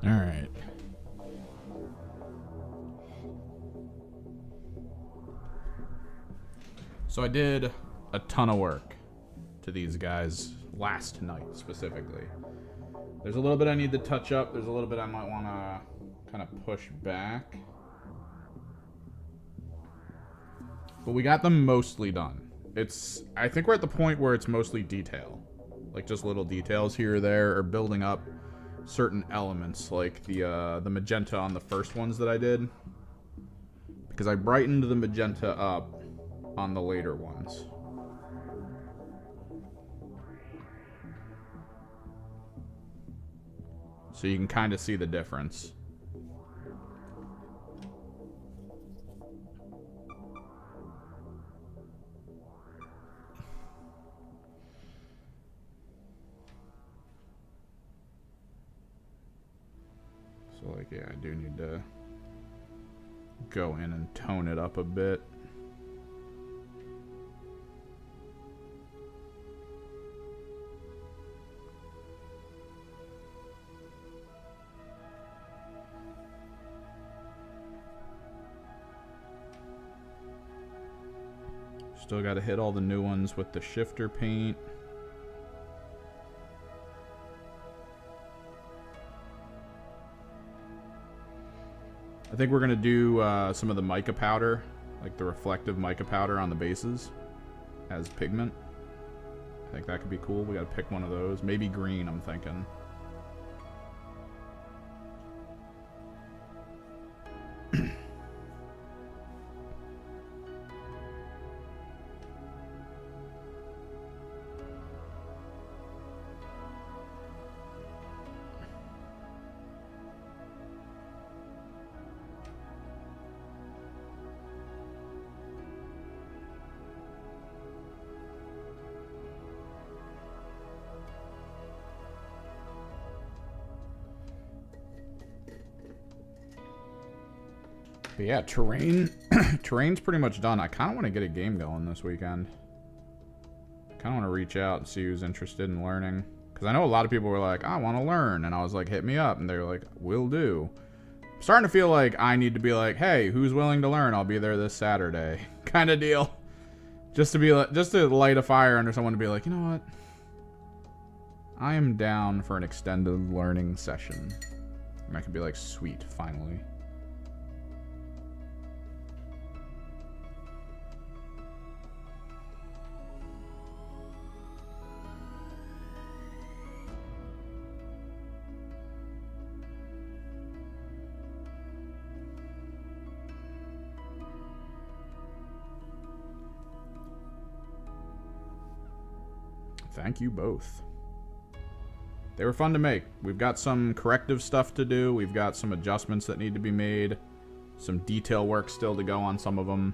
All right. So I did a ton of work to these guys last night specifically. There's a little bit I need to touch up. There's a little bit I might want to kind of push back. But we got them mostly done. I think we're at the point where it's mostly detail. Like just little details here or there, or building up certain elements, like the magenta on the first ones that I did. Because I brightened the magenta up on the later ones. So you can kind of see the difference. So like, yeah, I do need to go in and tone it up a bit. Still got to hit all the new ones with the shifter paint. I think we're going to do some of the mica powder, like the reflective mica powder on the bases as pigment. I think that could be cool. We got to pick one of those. Maybe green, I'm thinking. But yeah, terrain's pretty much done. I kind of want to get a game going this weekend. I kind of want to reach out and see who's interested in learning. Because I know a lot of people were like, I want to learn. And I was like, hit me up. And they were like, will do. I'm starting to feel like I need to be like, hey, who's willing to learn? I'll be there this Saturday. Kind of deal. Just to be like, just to light a fire under someone to be like, you know what? I am down for an extended learning session. And I could be like, sweet, finally. Thank you both. They were fun to make. We've got some corrective stuff to do. We've got some adjustments that need to be made. Some detail work still to go on some of them.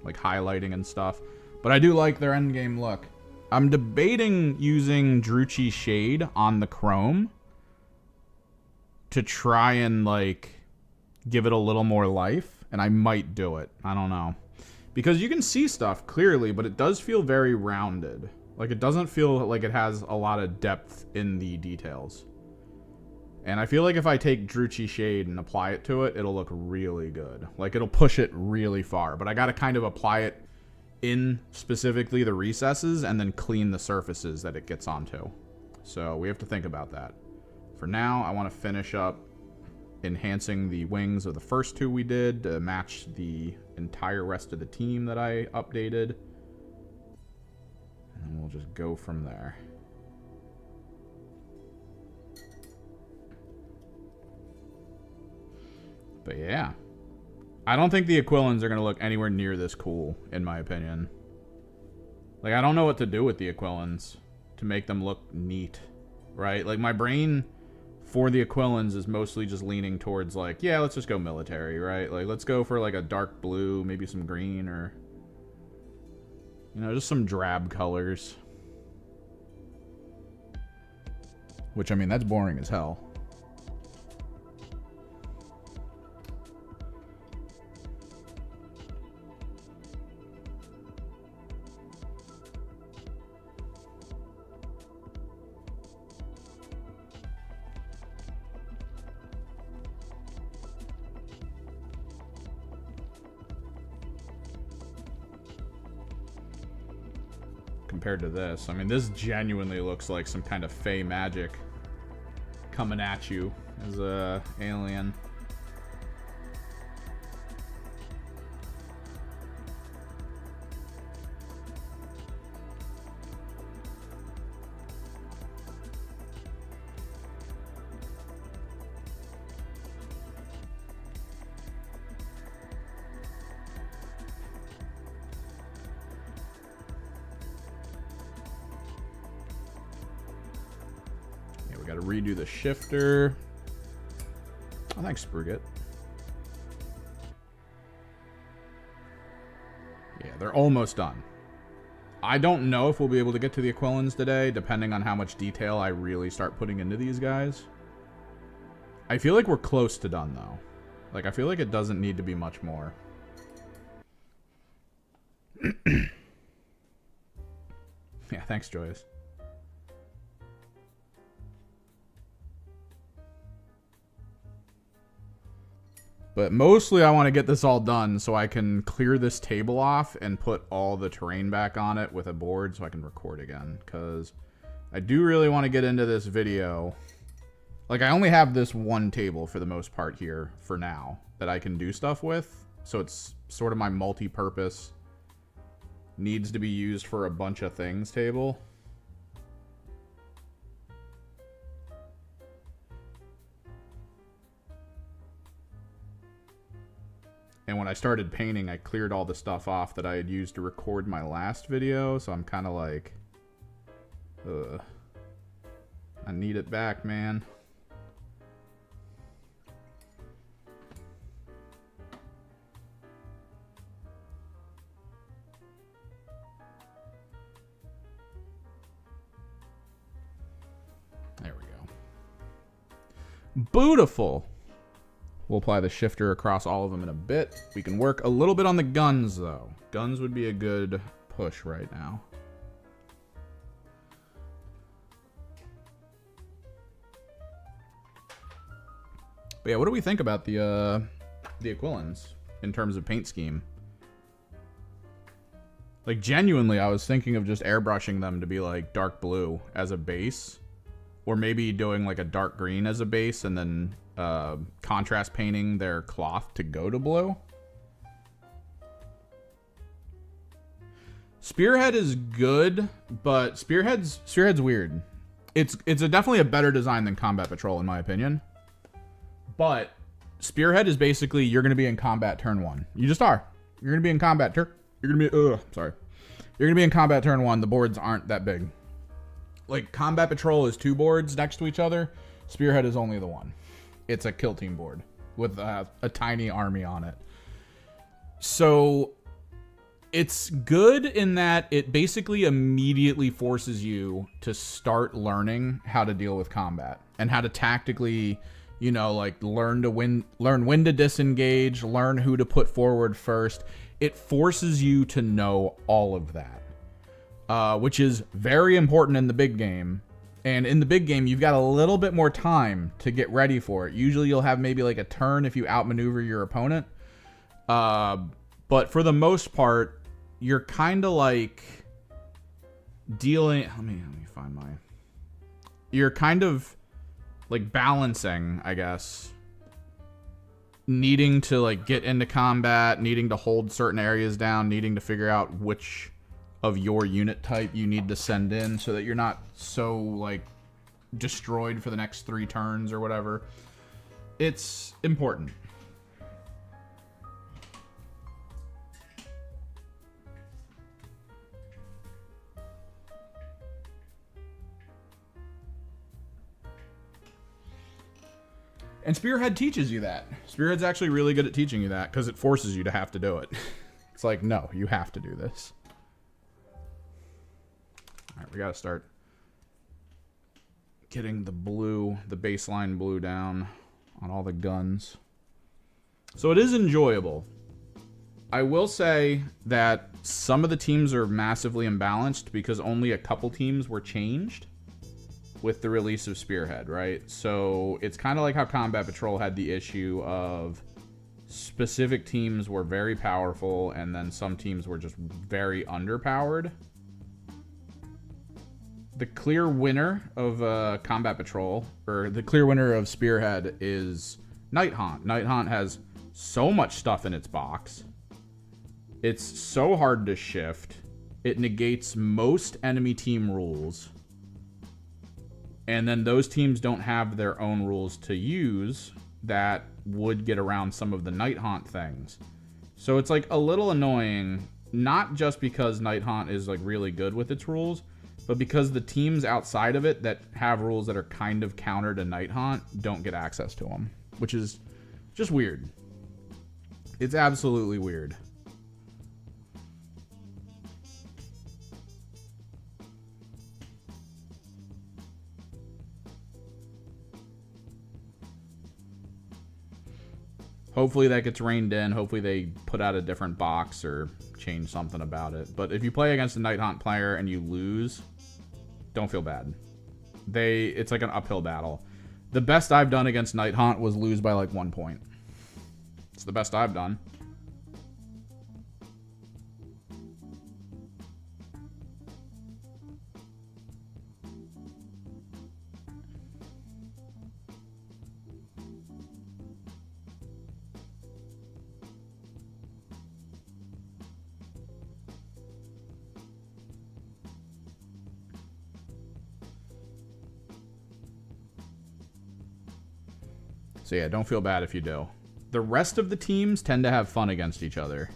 Like highlighting and stuff. But I do like their endgame look. I'm debating using Druchii Shade on the chrome. To try and like give it a little more life. And I might do it. I don't know. Because you can see stuff clearly, but it does feel very rounded. Like, it doesn't feel like it has a lot of depth in the details. And I feel like if I take Druchii Shade and apply it to it, it'll look really good. Like, it'll push it really far. But I gotta kind of apply it in specifically the recesses and then clean the surfaces that it gets onto. So, we have to think about that. For now, I want to finish up enhancing the wings of the first two we did to match the entire rest of the team that I updated. And we'll just go from there. But yeah. I don't think the Aquilons are going to look anywhere near this cool, in my opinion. Like, I don't know what to do with the Aquilons to make them look neat, right? Like, my brain for the Aquilons is mostly just leaning towards, like, yeah, let's just go military, right? Like, let's go for, like, a dark blue, maybe some green, or, you know, just some drab colors. Which, I mean, that's boring as hell. Compared to this, I mean, this genuinely looks like some kind of fey magic coming at you as a alien. Gotta redo the shifter. Oh, thanks, Spruget. Yeah, they're almost done. I don't know if we'll be able to get to the Aquilons today, depending on how much detail I really start putting into these guys. I feel like we're close to done, though. Like, I feel like it doesn't need to be much more. Yeah, thanks, Joyce. But mostly I want to get this all done so I can clear this table off and put all the terrain back on it with a board so I can record again. Because I do really want to get into this video. Like, I only have this one table for the most part here for now that I can do stuff with. So it's sort of my multi-purpose, needs to be used for a bunch of things table. And when I started painting, I cleared all the stuff off that I had used to record my last video. So I'm kind of like, ugh. I need it back, man. There we go. Beautiful. We'll apply the shifter across all of them in a bit. We can work a little bit on the guns, though. Guns would be a good push right now. But yeah, what do we think about the Aquilons in terms of paint scheme? Like, genuinely, I was thinking of just airbrushing them to be, like, dark blue as a base. Or maybe doing, like, a dark green as a base and then contrast painting their cloth to go to blue. Spearhead is good, but Spearhead's weird. It's definitely a better design than Combat Patrol in my opinion. But Spearhead is basically you're going to be in combat turn 1. You just are. You're going to be in combat turn. You're going to be sorry. You're going to be in combat turn 1. The boards aren't that big. Like Combat Patrol is 2 boards next to each other. Spearhead is only the 1. It's a kill team board with a tiny army on it. So it's good in that it basically immediately forces you to start learning how to deal with combat and how to tactically, you know, like learn when to disengage, learn who to put forward first. It forces you to know all of that, which is very important in the big game. And in the big game, you've got a little bit more time to get ready for it. Usually you'll have maybe like a turn if you outmaneuver your opponent. But for the most part, you're kind of like dealing... Let me find my... You're kind of like balancing, I guess. Needing to like get into combat, needing to hold certain areas down, needing to figure out which of your unit type you need to send in so that you're not so like destroyed for the next 3 turns or whatever. It's important. And Spearhead teaches you that. Spearhead's actually really good at teaching you that because it forces you to have to do it. It's like, no, you have to do this. All right, we got to start getting the blue, the baseline blue down on all the guns. So it is enjoyable. I will say that some of the teams are massively imbalanced because only a couple teams were changed with the release of Spearhead, right? So it's kind of like how Combat Patrol had the issue of specific teams were very powerful and then some teams were just very underpowered. The clear winner of Combat Patrol, or the clear winner of Spearhead, is Night Haunt. Night Haunt has so much stuff in its box. It's so hard to shift. It negates most enemy team rules. And then those teams don't have their own rules to use that would get around some of the Night Haunt things. So it's like a little annoying, not just because Night Haunt is like really good with its rules, but because the teams outside of it that have rules that are kind of counter to Night Haunt don't get access to them, which is just weird. It's absolutely weird. Hopefully that gets reined in. Hopefully they put out a different box or change something about it. But if you play against a Night Haunt player and you lose, don't feel bad. It's like an uphill battle. The best I've done against Night Haunt was lose by like 1 point. It's the best I've done. So yeah, don't feel bad if you do. The rest of the teams tend to have fun against each other.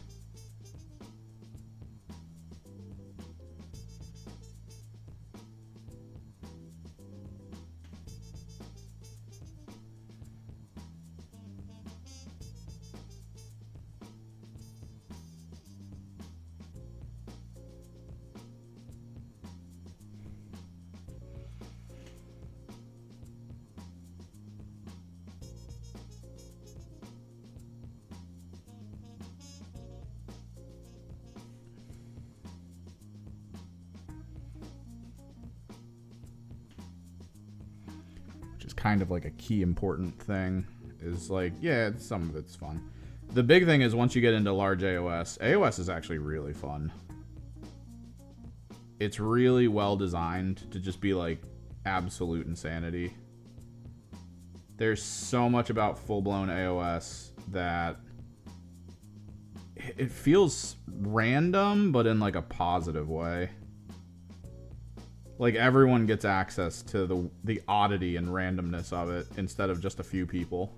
Kind of like a key important thing is like, yeah, some of it's fun. The big thing is once you get into large AOS is actually really fun. It's really well designed to just be like absolute insanity. There's so much about full-blown AOS that it feels random, but in like a positive way. Like everyone gets access to the oddity and randomness of it instead of just a few people.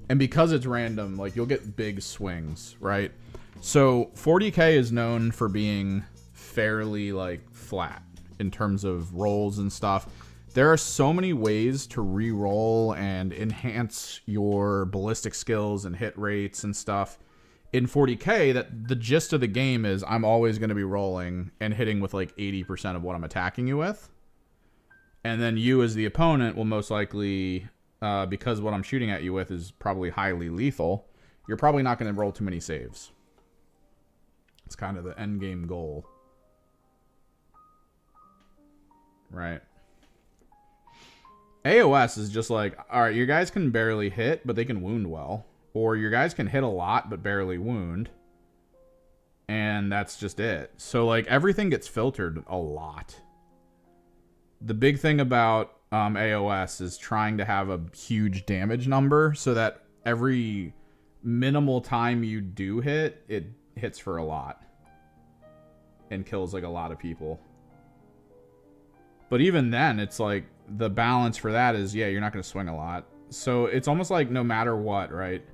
And because it's random, like you'll get big swings, right? So 40K is known for being fairly like flat in terms of rolls and stuff. There are so many ways to re-roll and enhance your ballistic skills and hit rates and stuff in 40K that the gist of the game is I'm always going to be rolling and hitting with like 80% of what I'm attacking you with. And then you as the opponent will most likely, because what I'm shooting at you with is probably highly lethal, you're probably not going to roll too many saves. It's kind of the end game goal. Right. AOS is just like, all right, your guys can barely hit, but they can wound well. Or your guys can hit a lot, but barely wound. And that's just it. So, like, everything gets filtered a lot. The big thing about AOS is trying to have a huge damage number so that every minimal time you do hit, it hits for a lot. And kills, like, a lot of people. But even then, it's like, the balance for that is, yeah, you're not going to swing a lot. So, it's almost like no matter what, right?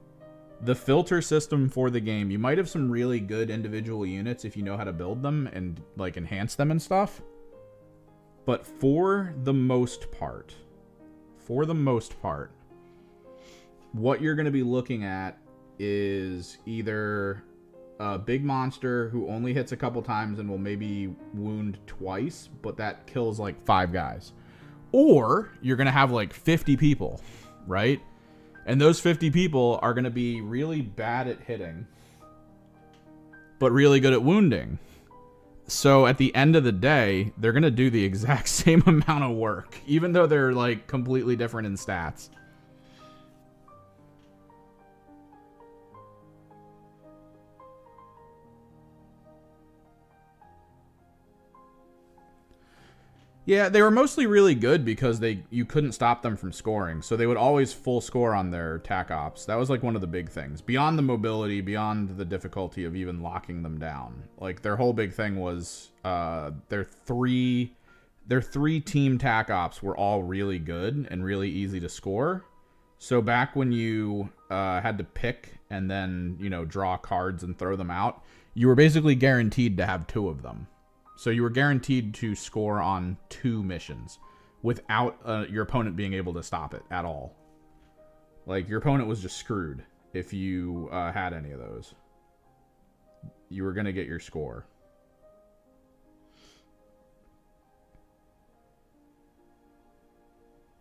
The filter system for the game, you might have some really good individual units if you know how to build them and like enhance them and stuff. But for the most part, what you're going to be looking at is either a big monster who only hits a couple times and will maybe wound twice, but that kills like 5 guys. Or you're going to have like 50 people, right? And those 50 people are going to be really bad at hitting, but really good at wounding. So at the end of the day, they're going to do the exact same amount of work, even though they're like completely different in stats. Yeah, they were mostly really good because you couldn't stop them from scoring. So they would always full score on their tac ops. That was like one of the big things. Beyond the mobility, beyond the difficulty of even locking them down. Like their whole big thing was their three team tac ops were all really good and really easy to score. So back when you had to pick and then, you know, draw cards and throw them out, you were basically guaranteed to have 2 of them. So you were guaranteed to score on 2 missions without your opponent being able to stop it at all. Like, your opponent was just screwed if you had any of those. You were going to get your score.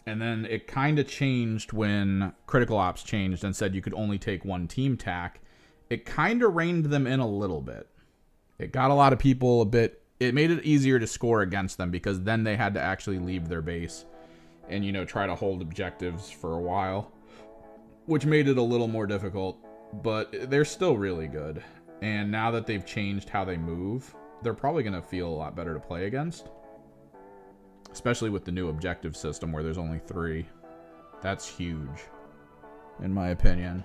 And then it kind of changed when Critical Ops changed and said you could only take 1 team tac. It kind of reined them in a little bit. It got a lot of people a bit... It made it easier to score against them because then they had to actually leave their base and, you know, try to hold objectives for a while, which made it a little more difficult, but they're still really good. And now that they've changed how they move, they're probably going to feel a lot better to play against, especially with the new objective system where there's only 3. That's huge, in my opinion.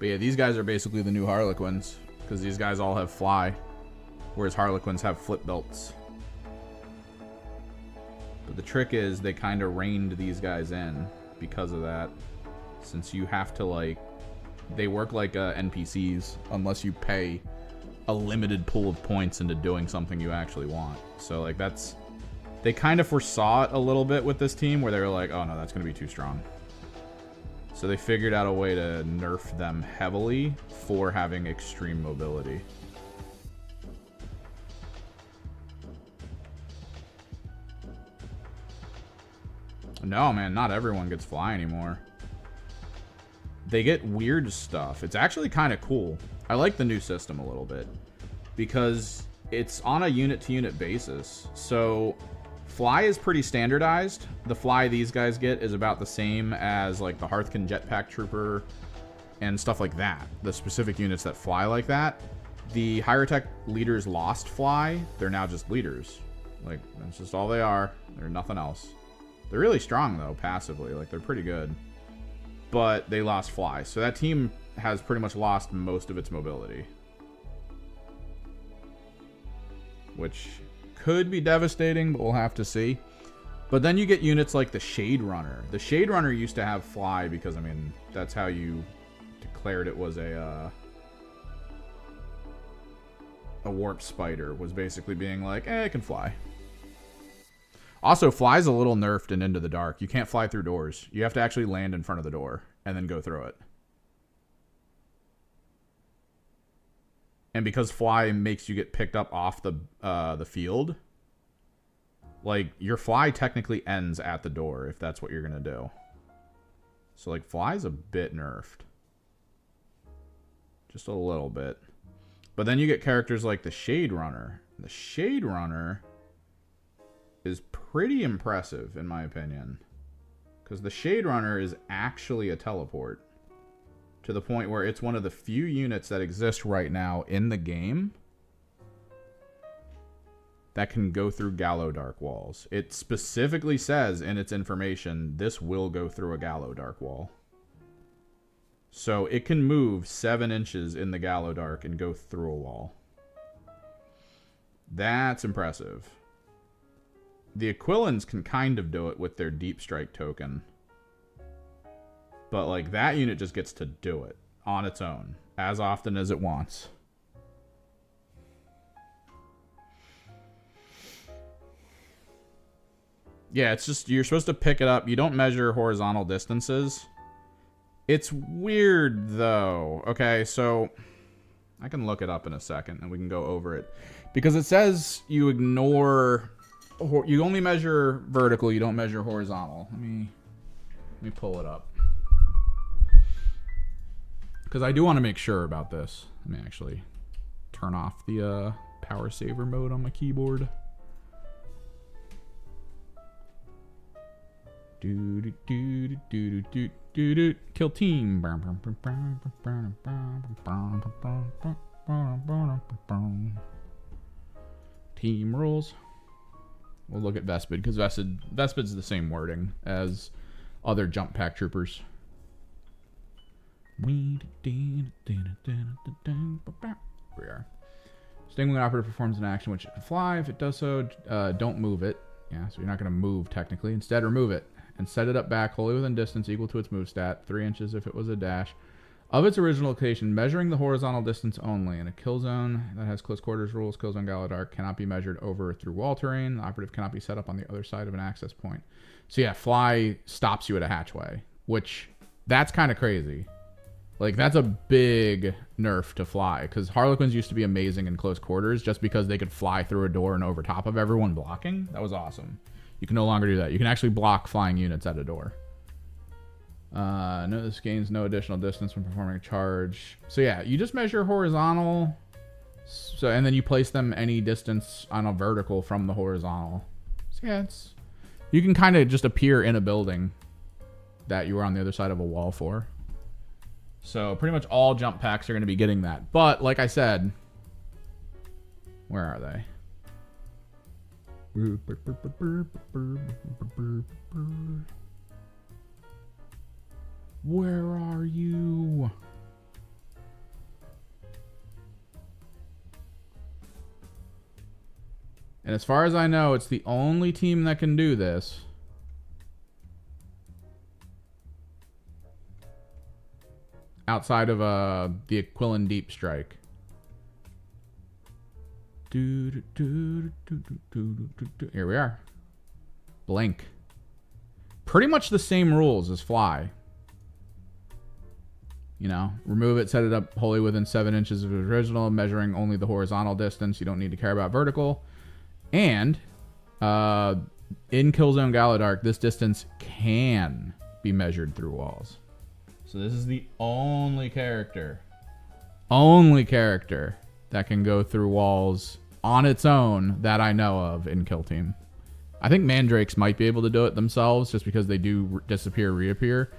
But yeah, these guys are basically the new Harlequins, because these guys all have fly, whereas Harlequins have flip belts. But the trick is they kind of reined these guys in because of that, since you have to, like, they work like NPCs unless you pay a limited pool of points into doing something you actually want. So, like, that's... They kind of foresaw it a little bit with this team, where they were like, oh no, that's going to be too strong. So they figured out a way to nerf them heavily for having extreme mobility. No, man, not everyone gets fly anymore. They get weird stuff. It's actually kind of cool. I like the new system a little bit because it's on a unit-to-unit basis. So... Fly is pretty standardized. The fly these guys get is about the same as like the Hearthkin Jetpack Trooper and stuff like that. The specific units that fly like that. The higher tech leaders lost fly. They're now just leaders. Like, that's just all they are. They're nothing else. They're really strong though, passively. Like, they're pretty good. But they lost fly. So that team has pretty much lost most of its mobility. Which... could be devastating, but we'll have to see. But then you get units like the Shade Runner. The Shade Runner used to have fly because, I mean, that's how you declared it was a warp spider, was basically being like, it can fly. Also, fly's a little nerfed and Into the Dark. You can't fly through doors. You have to actually land in front of the door and then go through it. And because fly makes you get picked up off the field, like, your fly technically ends at the door if that's what you're going to do. So, like, fly's a bit nerfed. Just a little bit. But then you get characters like the Shade Runner. The Shade Runner is pretty impressive, in my opinion. Because the Shade Runner is actually a teleport. To the point where it's one of the few units that exist right now in the game that can go through Gallow Dark walls. It specifically says in its information, this will go through a Gallow Dark wall. So it can move 7 inches in the Gallow Dark and go through a wall. That's impressive. The Aquilons can kind of do it with their deep strike token. But, like, that unit just gets to do it on its own as often as it wants. Yeah, it's just, you're supposed to pick it up. You don't measure horizontal distances. It's weird, though. Okay, so I can look it up in a second, and we can go over it. Because it says you ignore... You only measure vertical, you don't measure horizontal. Let me pull it up. Because I do want to make sure about this. Let me actually turn off the power saver mode on my keyboard. Kill team. Team rules. We'll look at Vespid, because Vespid's the same wording as other jump pack troopers. We are. Stingwing operative performs an action which it can fly. If it does so, don't move it. Yeah, so you're not going to move technically. Instead, remove it and set it up back wholly within distance equal to its move stat, 3 inches if it was a dash, of its original location, measuring the horizontal distance only. In a kill zone that has close quarters rules, kill zone Galadark cannot be measured over or through wall terrain. The operative cannot be set up on the other side of an access point. So yeah, fly stops you at a hatchway, which that's kind of crazy. Like, that's a big nerf to fly, because Harlequins used to be amazing in close quarters just because they could fly through a door and over top of everyone blocking. That was awesome. You can no longer do that. You can actually block flying units at a door. No, this gains no additional distance when performing a charge. So yeah, you just measure horizontal. So, and then you place them any distance on a vertical from the horizontal. So yeah, you can kind of just appear in a building that you were on the other side of a wall for. So pretty much all jump packs are going to be getting that. But like I said, where are they? Where are you? And as far as I know, it's the only team that can do this. Outside of the Aquilon Deep Strike. Here we are. Blink. Pretty much the same rules as fly. You know, remove it, set it up wholly within 7 inches of the original, measuring only the horizontal distance. You don't need to care about vertical. And in Killzone Galadark, this distance can be measured through walls. So this is the only character that can go through walls on its own that I know of in Kill Team. I think Mandrakes might be able to do it themselves just because they do disappear, reappear.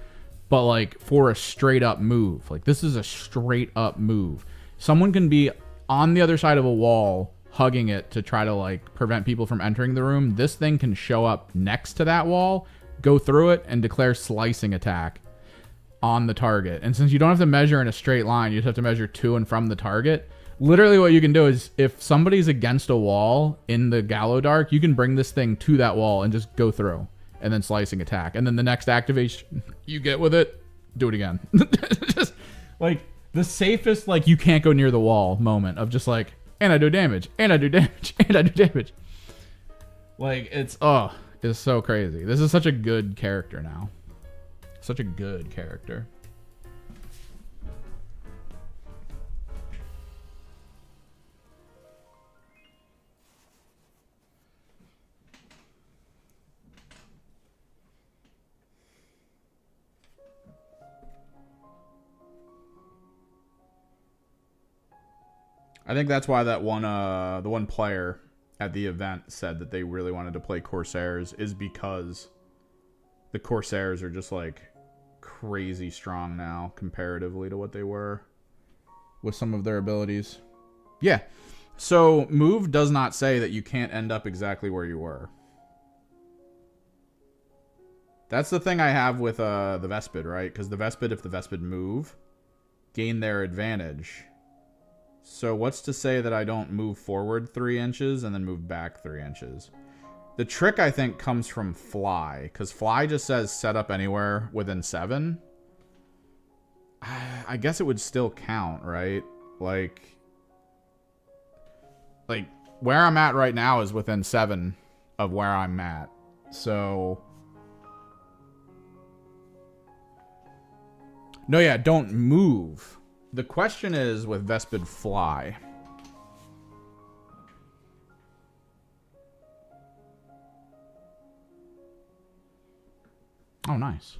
But like for a straight up move, like this is a straight up move. Someone can be on the other side of a wall hugging it to try to like prevent people from entering the room. This thing can show up next to that wall, go through it, and declare slicing attack on the target. And since you don't have to measure in a straight line, you just have to measure to and from the target. Literally what you can do is if somebody's against a wall in the Galadark, you can bring this thing to that wall and just go through and then slicing attack. And then the next activation you get with it, do it again. Just like the safest, like you can't go near the wall moment of just like, and I do damage, and I do damage, and I do damage. Like it's so crazy. This is such a good character now. Such a good character. I think that's why that one, the one player at the event said that they really wanted to play Corsairs, is because the Corsairs are just like crazy strong now comparatively to what they were with some of their abilities. Yeah. So move does not say that you can't end up exactly where you were. That's the thing I have with the Vespid, right? Because the Vespid, if the Vespid move, gain their advantage. So what's to say that I don't move forward 3 inches and then move back 3 inches? The trick, I think, comes from fly, because fly just says set up anywhere within 7. I guess it would still count, right? Like where I'm at right now is within 7 of where I'm at. So no, yeah, don't move. The question is with Vespid fly. Oh, nice.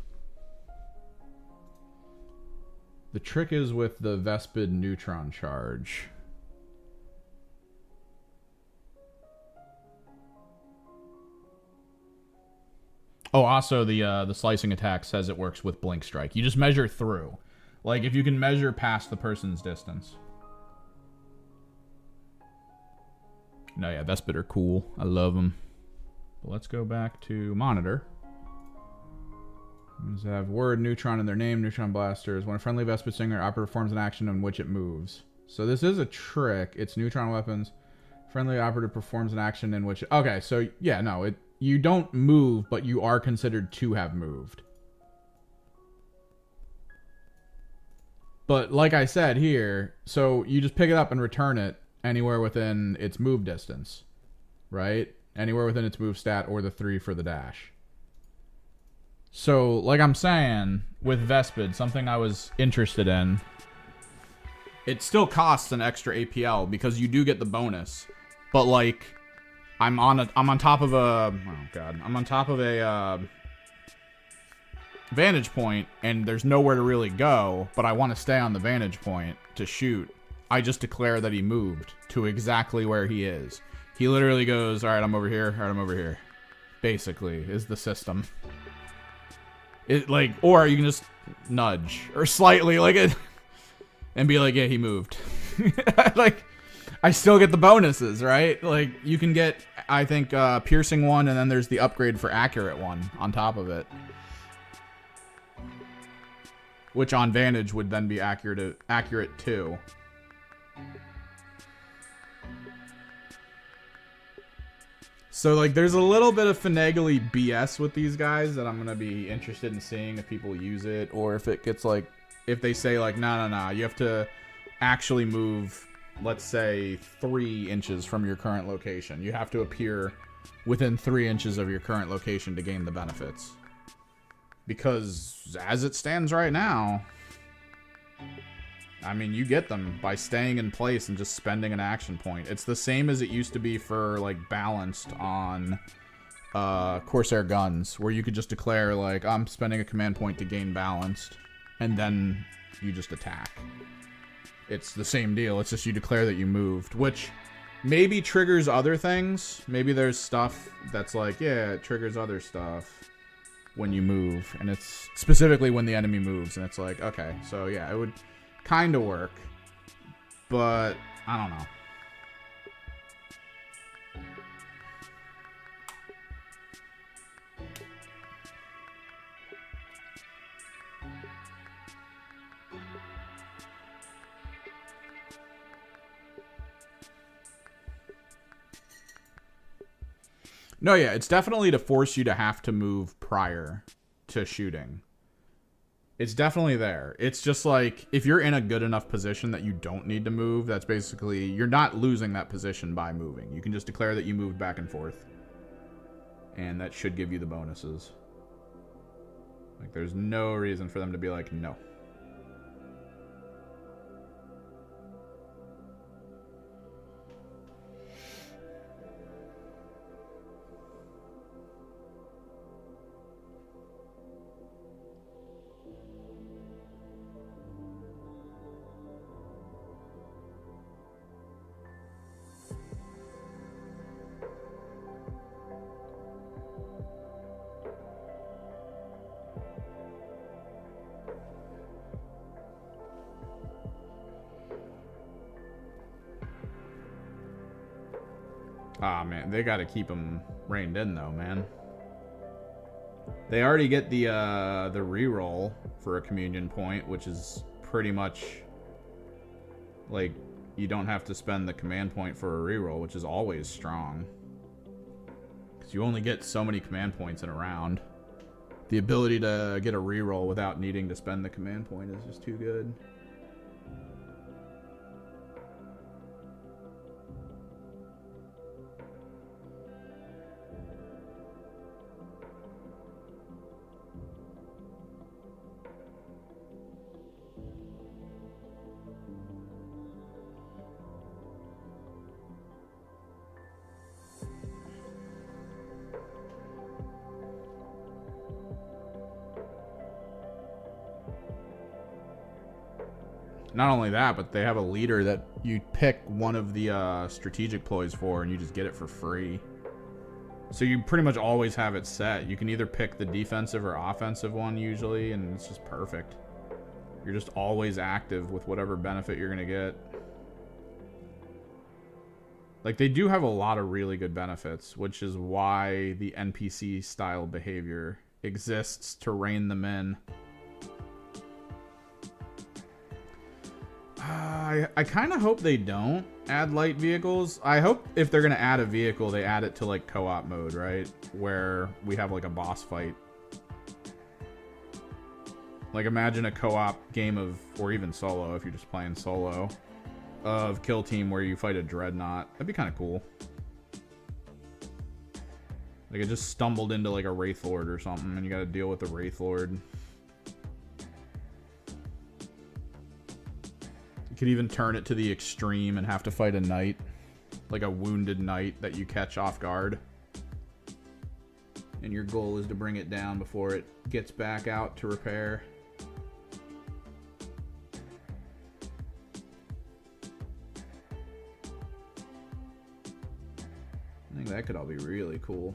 The trick is with the Vespid neutron charge. Oh, also the slicing attack says it works with blink strike. You just measure through. Like if you can measure past the person's distance. No, yeah, Vespid are cool. I love them. But let's go back to monitor. They have word neutron in their name, neutron blasters. When a friendly Vespid singer operator performs an action in which it moves. So this is a trick. It's neutron weapons. Friendly operative performs an action in which... Okay, so yeah, no, you don't move, but you are considered to have moved. But like I said here, so you just pick it up and return it anywhere within its move distance, right? Anywhere within its move stat or the 3 for the dash. So, like I'm saying, with Vespid, something I was interested in, it still costs an extra APL because you do get the bonus. But like, I'm on top of a vantage point, and there's nowhere to really go, but I want to stay on the vantage point to shoot. I just declare that he moved to exactly where he is. He literally goes, all right, I'm over here. All right, I'm over here. Basically, is the system. It like, or you can just nudge or slightly like it and be like, yeah, he moved. Like, I still get the bonuses, right? Like, you can get, I think, piercing 1, and then there's the upgrade for accurate 1 on top of it. Which on Vantage would then be accurate 2. So, like, there's a little bit of finagly BS with these guys that I'm going to be interested in seeing if people use it, or if it gets, like, if they say, like, no, you have to actually move, let's say, 3 inches from your current location. You have to appear within 3 inches of your current location to gain the benefits. Because, as it stands right now, I mean, you get them by staying in place and just spending an action point. It's the same as it used to be for, like, balanced on Corsair guns, where you could just declare, like, I'm spending a command point to gain balanced, and then you just attack. It's the same deal. It's just you declare that you moved, which maybe triggers other things. Maybe there's stuff that's like, yeah, it triggers other stuff when you move, and it's specifically when the enemy moves, and it's like, okay, so yeah, it would kind of work, but I don't know. No, yeah, it's definitely to force you to have to move prior to shooting. It's definitely there. It's just like, if you're in a good enough position that you don't need to move, that's basically, you're not losing that position by moving. You can just declare that you moved back and forth. And that should give you the bonuses. Like, there's no reason for them to be like, no. Ah, man, they got to keep them reined in, though, man. They already get the reroll for a communion point, which is pretty much, like, you don't have to spend the command point for a reroll, which is always strong. Because you only get so many command points in a round. The ability to get a reroll without needing to spend the command point is just too good. Not only that, but they have a leader that you pick one of the strategic ploys for, and you just get it for free. So you pretty much always have it set. You can either pick the defensive or offensive one usually, and it's just perfect. You're just always active with whatever benefit you're going to get. Like, they do have a lot of really good benefits, which is why the NPC style behavior exists to rein them in. I kind of hope they don't add light vehicles. I hope if they're going to add a vehicle, they add it to, like, co-op mode, right? Where we have, like, a boss fight. Like, imagine a co-op game of, or even solo, if you're just playing solo, of Kill Team where you fight a Dreadnought. That'd be kind of cool. Like, it just stumbled into, like, a Wraith Lord or something, and you gotta deal with the Wraith Lord. You could even turn it to the extreme and have to fight a knight. Like a wounded knight that you catch off guard. And your goal is to bring it down before it gets back out to repair. I think that could all be really cool.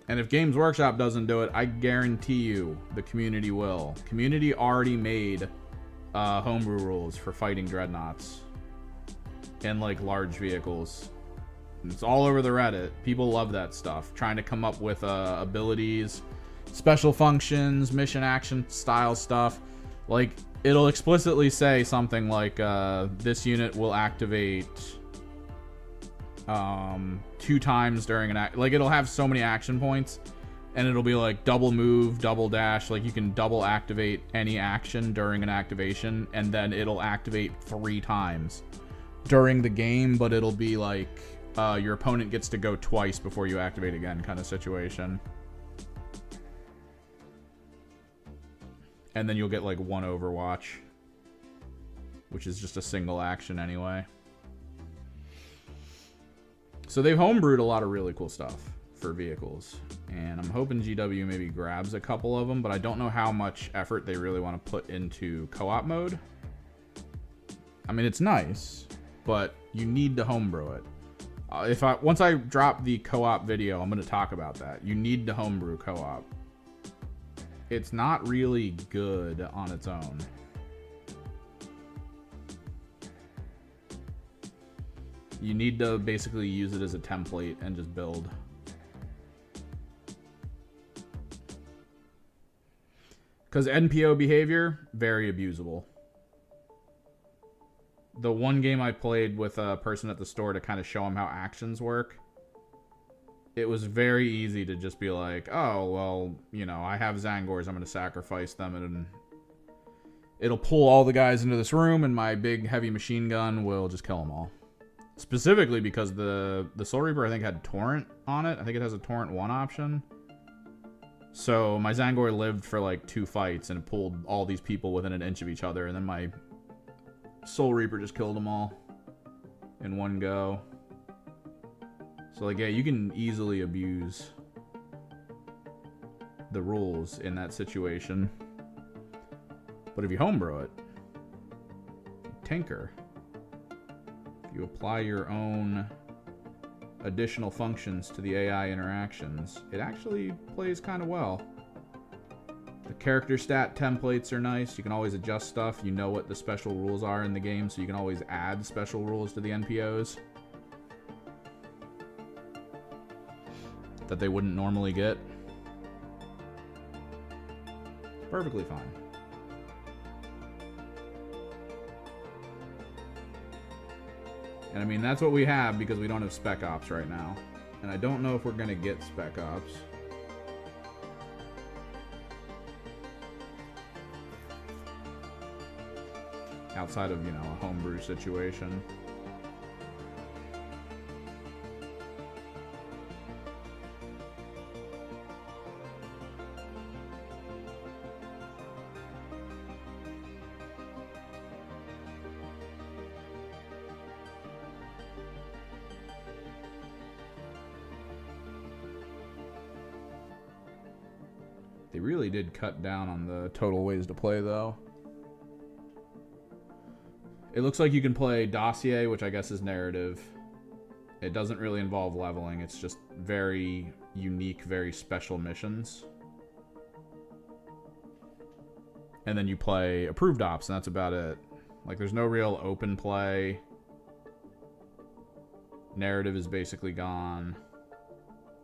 And if Games Workshop doesn't do it, I guarantee you the community will. Community already made homebrew rules for fighting dreadnoughts and like large vehicles. And it's all over the Reddit. People love that stuff. Trying to come up with abilities, special functions, mission action style stuff. Like, it'll explicitly say something like this unit will activate 2 times during an act. Like, it'll have so many action points, and it'll be like double move, double dash. Like, you can double activate any action during an activation, and then it'll activate 3 times during the game, but it'll be like your opponent gets to go twice before you activate again kind of situation. And then you'll get like 1 Overwatch, which is just a single action anyway. So they've homebrewed a lot of really cool stuff for vehicles, and I'm hoping GW maybe grabs a couple of them, but I don't know how much effort they really want to put into co-op mode. I mean, it's nice, but you need to homebrew it. Once I drop the co-op video, I'm going to talk about that. You need to homebrew co-op. It's not really good on its own. You need to basically use it as a template and just build. Because NPO behavior, very abusable. The one game I played with a person at the store to kind of show him how actions work, it was very easy to just be like, oh, well, you know, I have Zangors, I'm going to sacrifice them, and it'll pull all the guys into this room, and my big heavy machine gun will just kill them all. Specifically because the Soul Reaper, I think, had Torrent on it. I think it has a Torrent 1 option. So my Zangor lived for like 2 fights, and it pulled all these people within an inch of each other, and then my Soul Reaper just killed them all in one go. So, like, yeah, you can easily abuse the rules in that situation. But if you homebrew it, if you tinker, if you apply your own additional functions to the AI interactions, it actually plays kind of well. The character stat templates are nice. You can always adjust stuff. You know what the special rules are in the game, so you can always add special rules to the NPOs. that they wouldn't normally get. Perfectly fine. And I mean, that's what we have because we don't have Spec Ops right now. And I don't know if we're going to get Spec Ops. Outside of, you know, a homebrew situation. They really did cut down on the total ways to play, though. It looks like you can play Dossier, which I guess is narrative. It doesn't really involve leveling. It's just very unique, very special missions. And then you play Approved Ops, and that's about it. Like, there's no real open play. Narrative is basically gone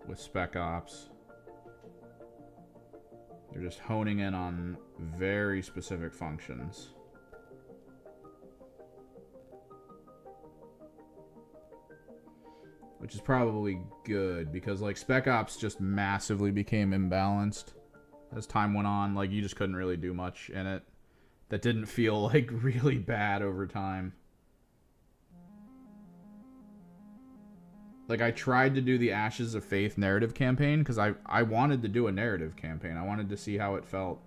with Spec Ops. They're just honing in on very specific functions. Which is probably good, because, like, Spec Ops just massively became imbalanced as time went on. Like, you just couldn't really do much in it that didn't feel, like, really bad over time. Like, I tried to do the Ashes of Faith narrative campaign because I wanted to do a narrative campaign. I wanted to see how it felt.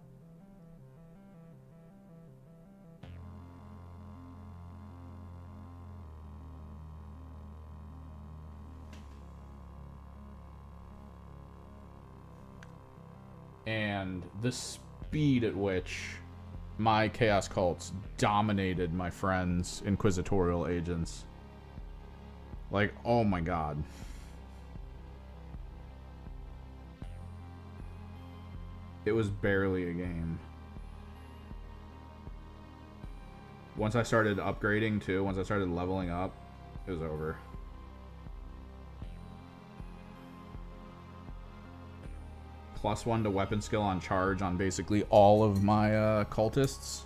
And the speed at which my Chaos Cults dominated my friends' Inquisitorial agents. Like, oh my god. It was barely a game. Once I started upgrading too, once I started leveling up, it was over. +1 to weapon skill on charge on basically all of my cultists.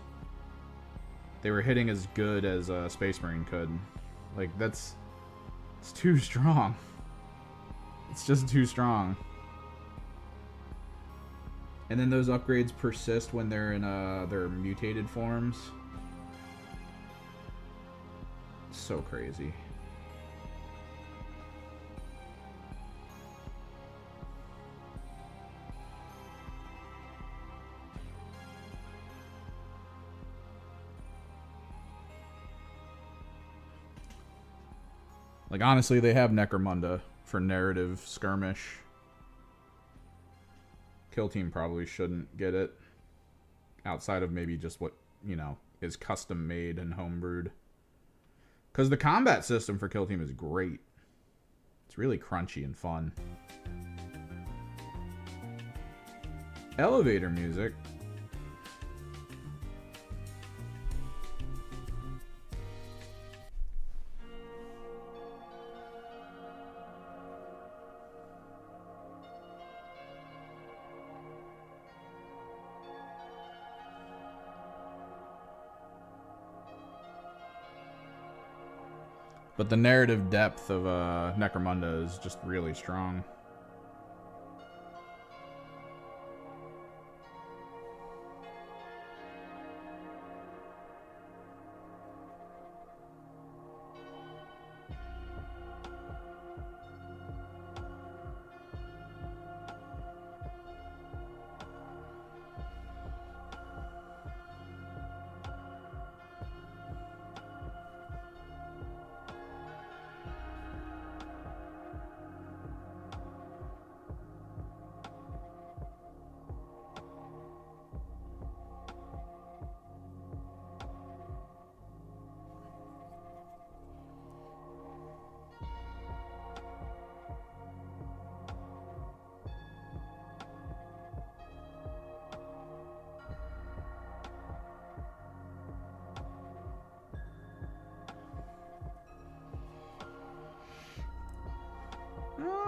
They were hitting as good as a Space Marine could. Like, it's too strong. It's just too strong. And then those upgrades persist when they're in their mutated forms. It's so crazy. Like, honestly, they have Necromunda for narrative skirmish. Kill Team probably shouldn't get it. Outside of maybe just what, you know, is custom made and homebrewed. Because the combat system for Kill Team is great. It's really crunchy and fun. Elevator music. But the narrative depth of Necromunda is just really strong.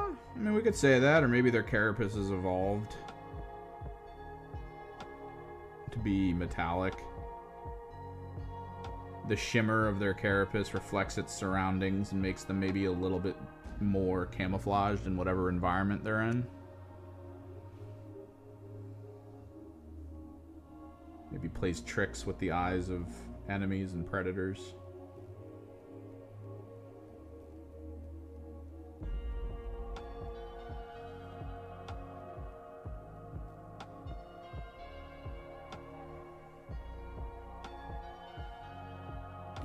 I mean, we could say that, or maybe their carapace has evolved to be metallic. The shimmer of their carapace reflects its surroundings and makes them maybe a little bit more camouflaged in whatever environment they're in. Maybe plays tricks with the eyes of enemies and predators.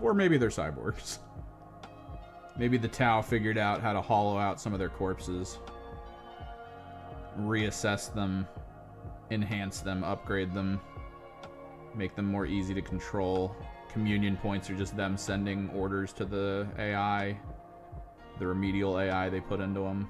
Or maybe they're cyborgs. Maybe the Tau figured out how to hollow out some of their corpses, reassess them, enhance them, upgrade them, make them more easy to control. Communion points are just them sending orders to the AI, the remedial AI they put into them.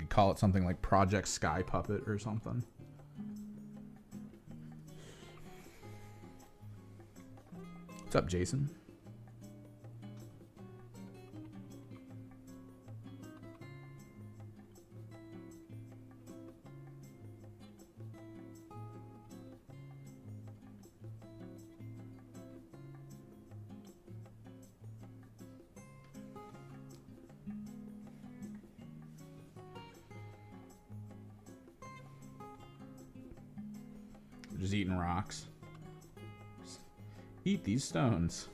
Call it something like Project Sky Puppet or something. What's up, Jason? Just eating rocks. Eat these stones.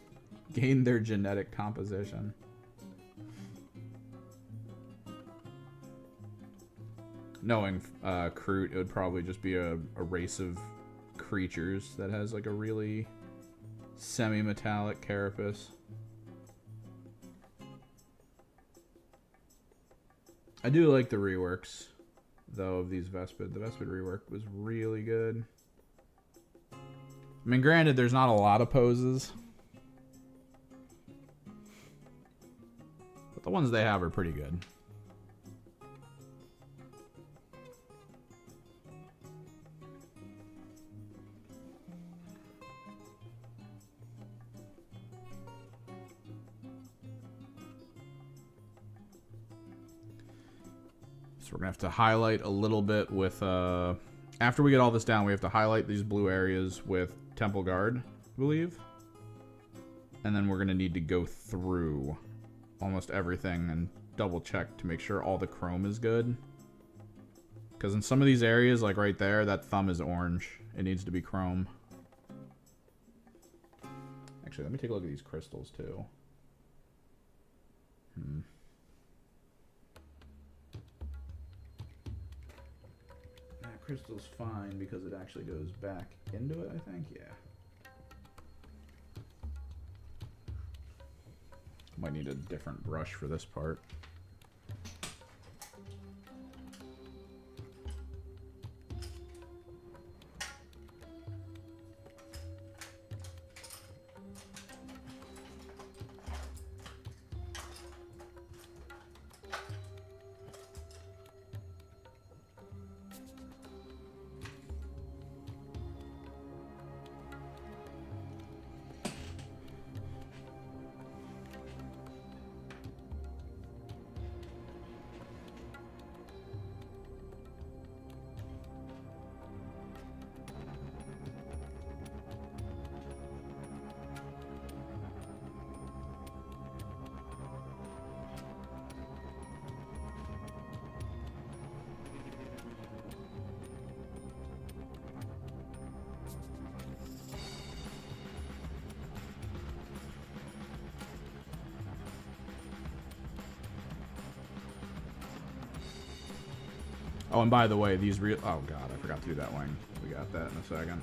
Gain their genetic composition. Knowing Kroot, it would probably just be a race of creatures that has like a really semi-metallic carapace. I do like the reworks, though, of these Vespid. The Vespid rework was really good. I mean, granted, there's not a lot of poses, but the ones they have are pretty good. So we're gonna have to highlight a little bit with, after we get all this down, we have to highlight these blue areas with Temple Guard, I believe. And then we're going to need to go through almost everything and double check to make sure all the chrome is good. Because in some of these areas, like right there, that thumb is orange. It needs to be chrome. Actually, let me take a look at these crystals too. Crystal's fine because it actually goes back into it, I think. Yeah. Might need a different brush for this part. Oh, and by the way, these real... Oh, God, I forgot to do that wing. We got that in a second.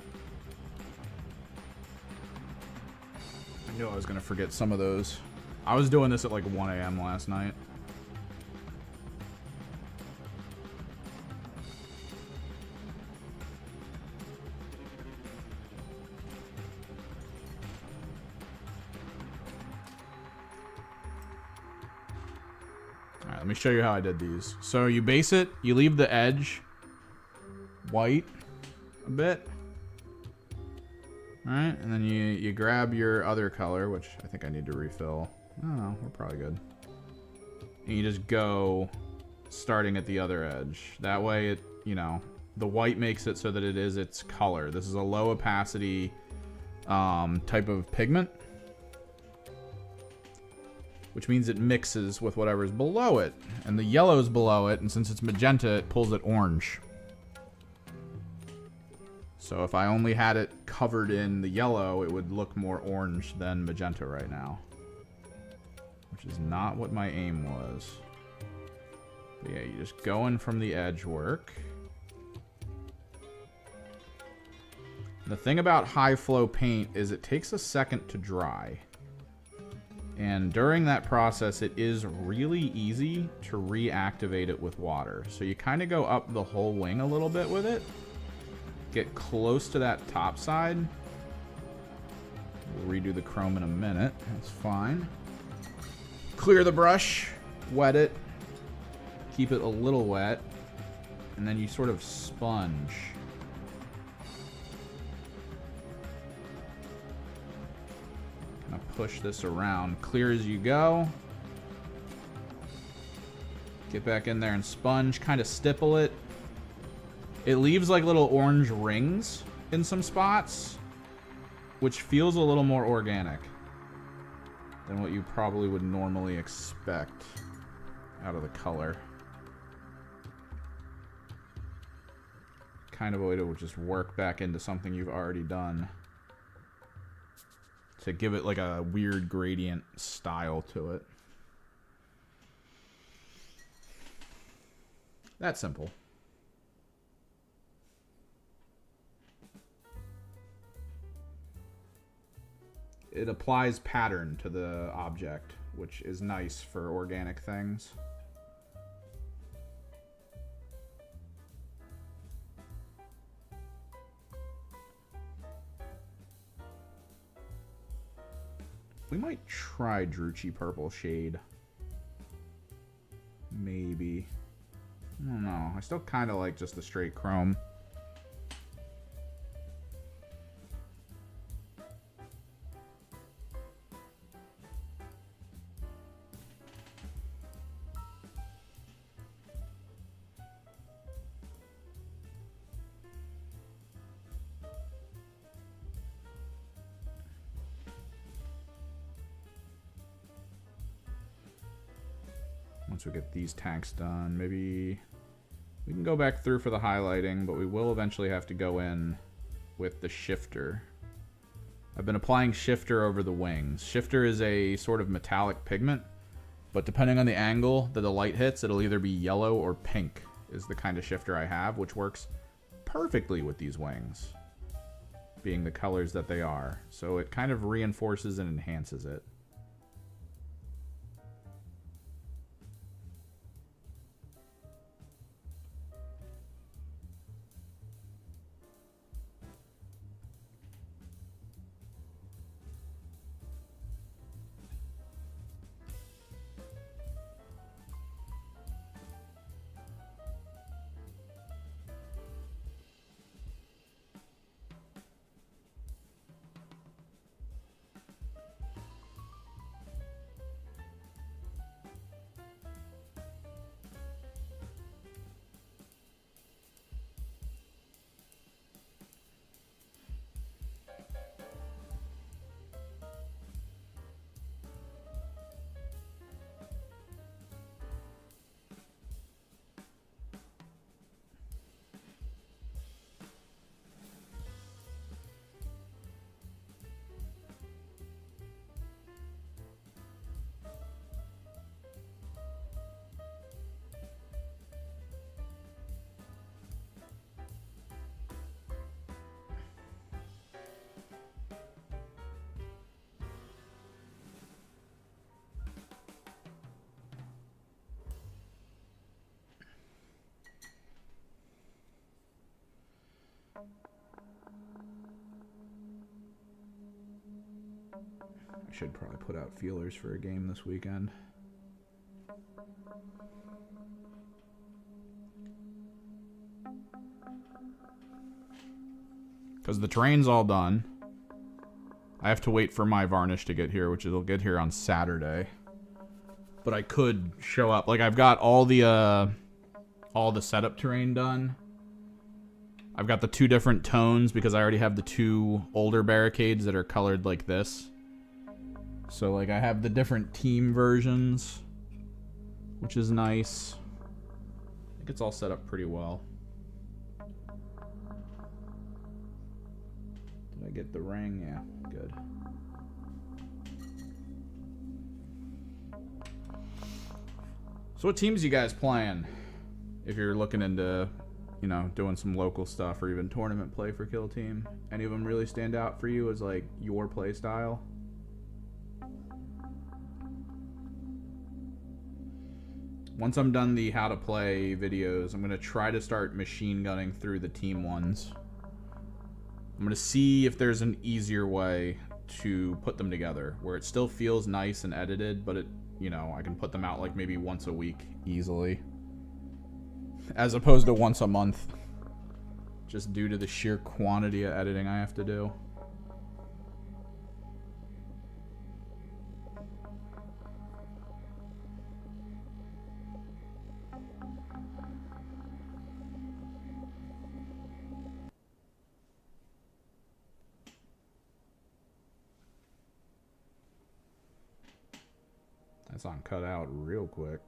I knew I was going to forget some of those. I was doing this at like 1 a.m. last night. let me show you how I did these. So you base it, you leave the edge white a bit. Alright, and then you grab your other color, which I think I need to refill. I don't know, we're probably good. And you just go starting at the other edge. That way it, you know, the white makes it so that it is its color. This is a low opacity type of pigment, which means it mixes with whatever's below it. And the yellow's below it, and since it's magenta, it pulls it orange. So if I only had it covered in the yellow, it would look more orange than magenta right now. Which is not what my aim was. But yeah, you just go in from the edge work. The thing about high flow paint is it takes a second to dry. And during that process, it is really easy to reactivate it with water. So you kind of go up the whole wing a little bit with it. Get close to that top side. We'll redo the chrome in a minute. That's fine. Clear the brush. Wet it. Keep it a little wet. And then you sort of sponge. Kind of push this around. Clear as you go. Get back in there and sponge. Kind of stipple it. It leaves like little orange rings in some spots, which feels a little more organic than what you probably would normally expect out of the color. Kind of a way to just work back into something you've already done to give it like a weird gradient style to it. That's simple. It applies pattern to the object, which is nice for organic things. We might try Druchii Purple Shade. Maybe. I don't know. I still kind of like just the straight chrome. Once we get these tanks done, maybe we can go back through for the highlighting, but we will eventually have to go in with the shifter. I've been applying shifter over the wings. Shifter is a sort of metallic pigment, but depending on the angle that the light hits, it'll either be yellow or pink is the kind of shifter I have, which works perfectly with these wings, being the colors that they are. So it kind of reinforces and enhances it. I should probably put out feelers for a game this weekend. Because the terrain's all done. I have to wait for my varnish to get here, which it'll get here on Saturday. But I could show up. Like, I've got all the setup terrain done. I've got the 2 different tones because I already have the 2 older barricades that are colored like this. So, like, I have the different team versions, which is nice. I think it's all set up pretty well. Did I get the ring? Yeah, good. So what teams you guys playing? If you're looking into, you know, doing some local stuff or even tournament play for Kill Team. Any of them really stand out for you as, like, your play style? Once I'm done the how to play videos, I'm going to try to start machine gunning through the team ones. I'm going to see if there's an easier way to put them together where it still feels nice and edited, but it, you know, I can put them out like maybe once a week easily. As opposed to once a month. Just due to the sheer quantity of editing I have to do. That's on cut out real quick.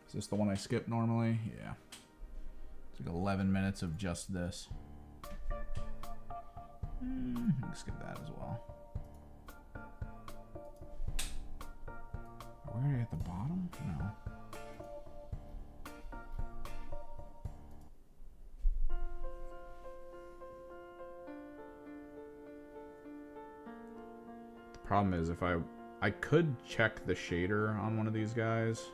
Is this the one I skip normally? Yeah. It's like 11 minutes of just this. I can skip that as well. Where are they at the bottom? No. The problem is if I could check the shader on one of these guys,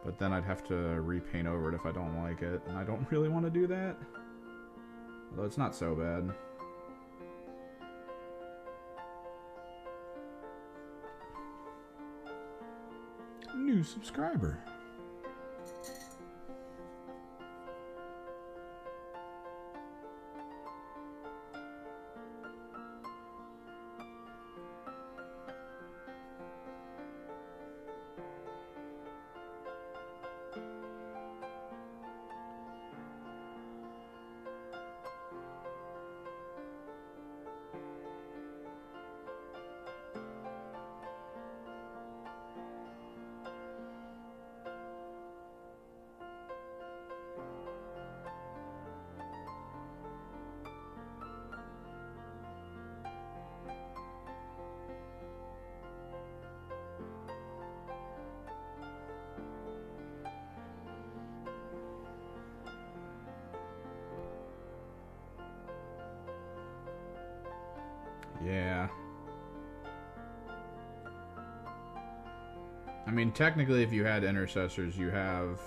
but then I'd have to repaint over it if I don't like it, and I don't really want to do that. Although it's not so bad. New subscriber. Yeah. I mean, technically, if you had intercessors, you have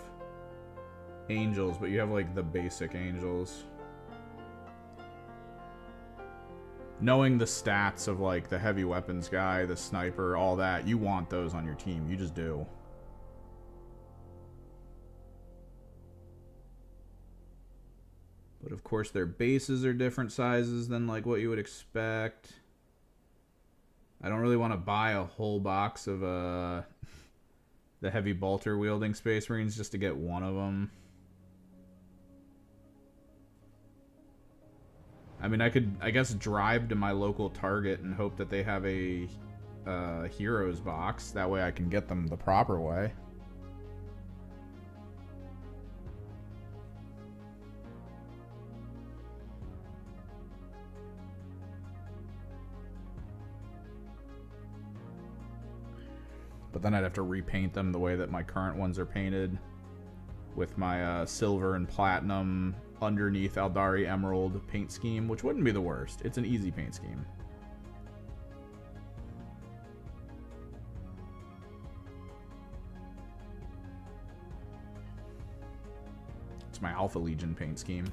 angels, but you have, like, the basic angels. Knowing the stats of, like, the heavy weapons guy, the sniper, all that, you want those on your team. You just do. But, of course, their bases are different sizes than, like, what you would expect. I don't really want to buy a whole box of the heavy bolter wielding Space Marines just to get one of them. I mean, I could, I guess, drive to my local Target and hope that they have a Heroes box. That way I can get them the proper way. But then I'd have to repaint them the way that my current ones are painted, with my silver and platinum underneath Aldari Emerald paint scheme, which wouldn't be the worst. It's an easy paint scheme. It's my Alpha Legion paint scheme.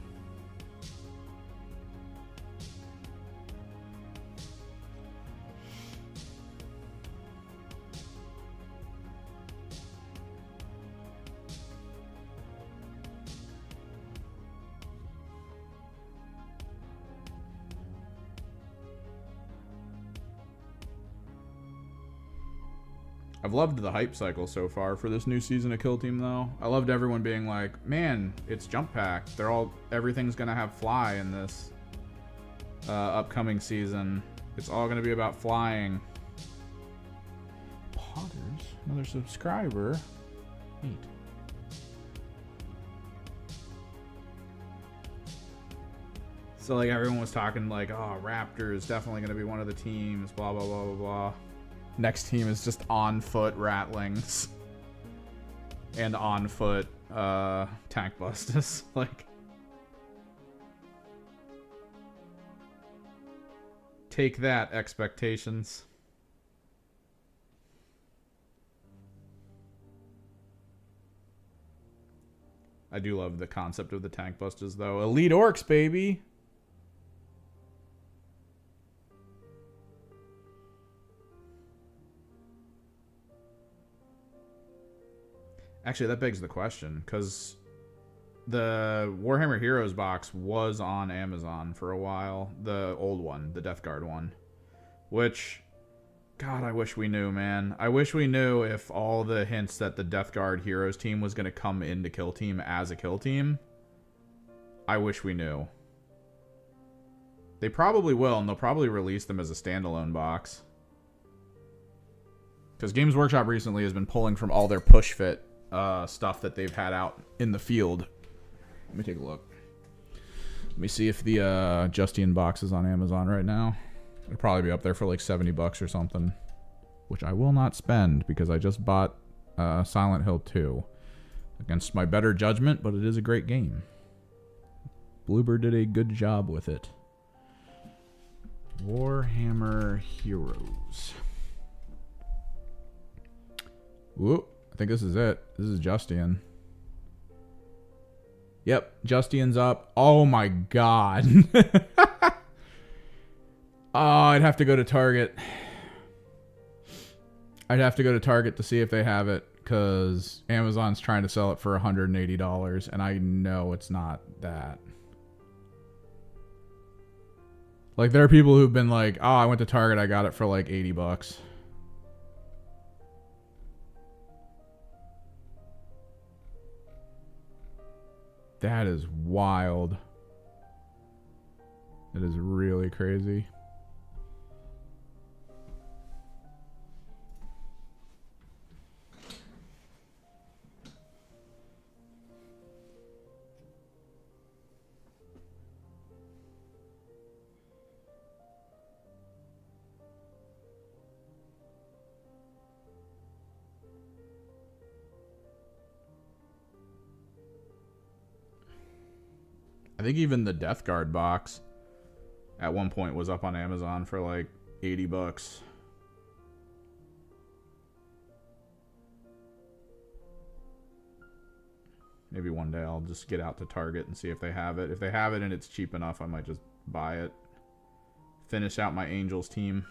I've loved the hype cycle so far for this new season of Kill Team, though. I loved everyone being like, man, it's jump pack. Everything's gonna have fly in this upcoming season. It's all gonna be about flying. Potters, another subscriber. Neat. So like everyone was talking like, oh, Raptor is definitely gonna be one of the teams, blah blah blah blah blah. Next team is just on foot Ratlings and on foot tank busters. Like, take that, expectations. I do love the concept of the tank busters, though. Elite Orcs, baby. Actually, that begs the question, because the Warhammer Heroes box was on Amazon for a while. The old one, the Death Guard one. Which, God, I wish we knew, man. I wish we knew if all the hints that the Death Guard Heroes team was going to come into Kill Team as a Kill Team. I wish we knew. They probably will, and they'll probably release them as a standalone box. Because Games Workshop recently has been pulling from all their push fit stuff that they've had out in the field. Let me take a look. Let me see if the Justian box is on Amazon right now. It'll probably be up there for like 70 bucks or something, which I will not spend because I just bought Silent Hill 2 against my better judgment, but it is a great game. Bluebird did a good job with it. Warhammer Heroes. Whoop. I think this is it. This is Justian. Yep, Justian's up. Oh my god. Oh, I'd have to go to Target. I'd have to go to Target to see if they have it, because Amazon's trying to sell it for $180, and I know it's not that. Like, there are people who've been like, oh, I went to Target, I got it for like 80 bucks. That is wild. That is really crazy. I think even the Death Guard box at one point was up on Amazon for like 80 bucks. Maybe one day I'll just get out to Target and see if they have it. If they have it and it's cheap enough, I might just buy it. Finish out my Angels team.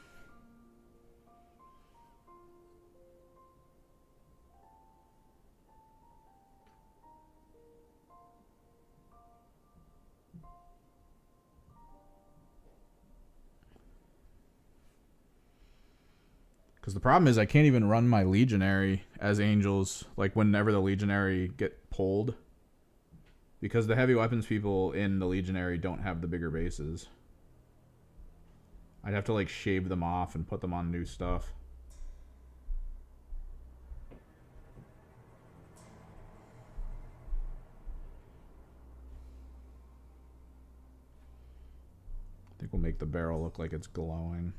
Because the problem is I can't even run my Legionary as Angels, like whenever the Legionary get pulled. Because the heavy weapons people in the Legionary don't have the bigger bases. I'd have to like shave them off and put them on new stuff. I think we'll make the barrel look like it's glowing.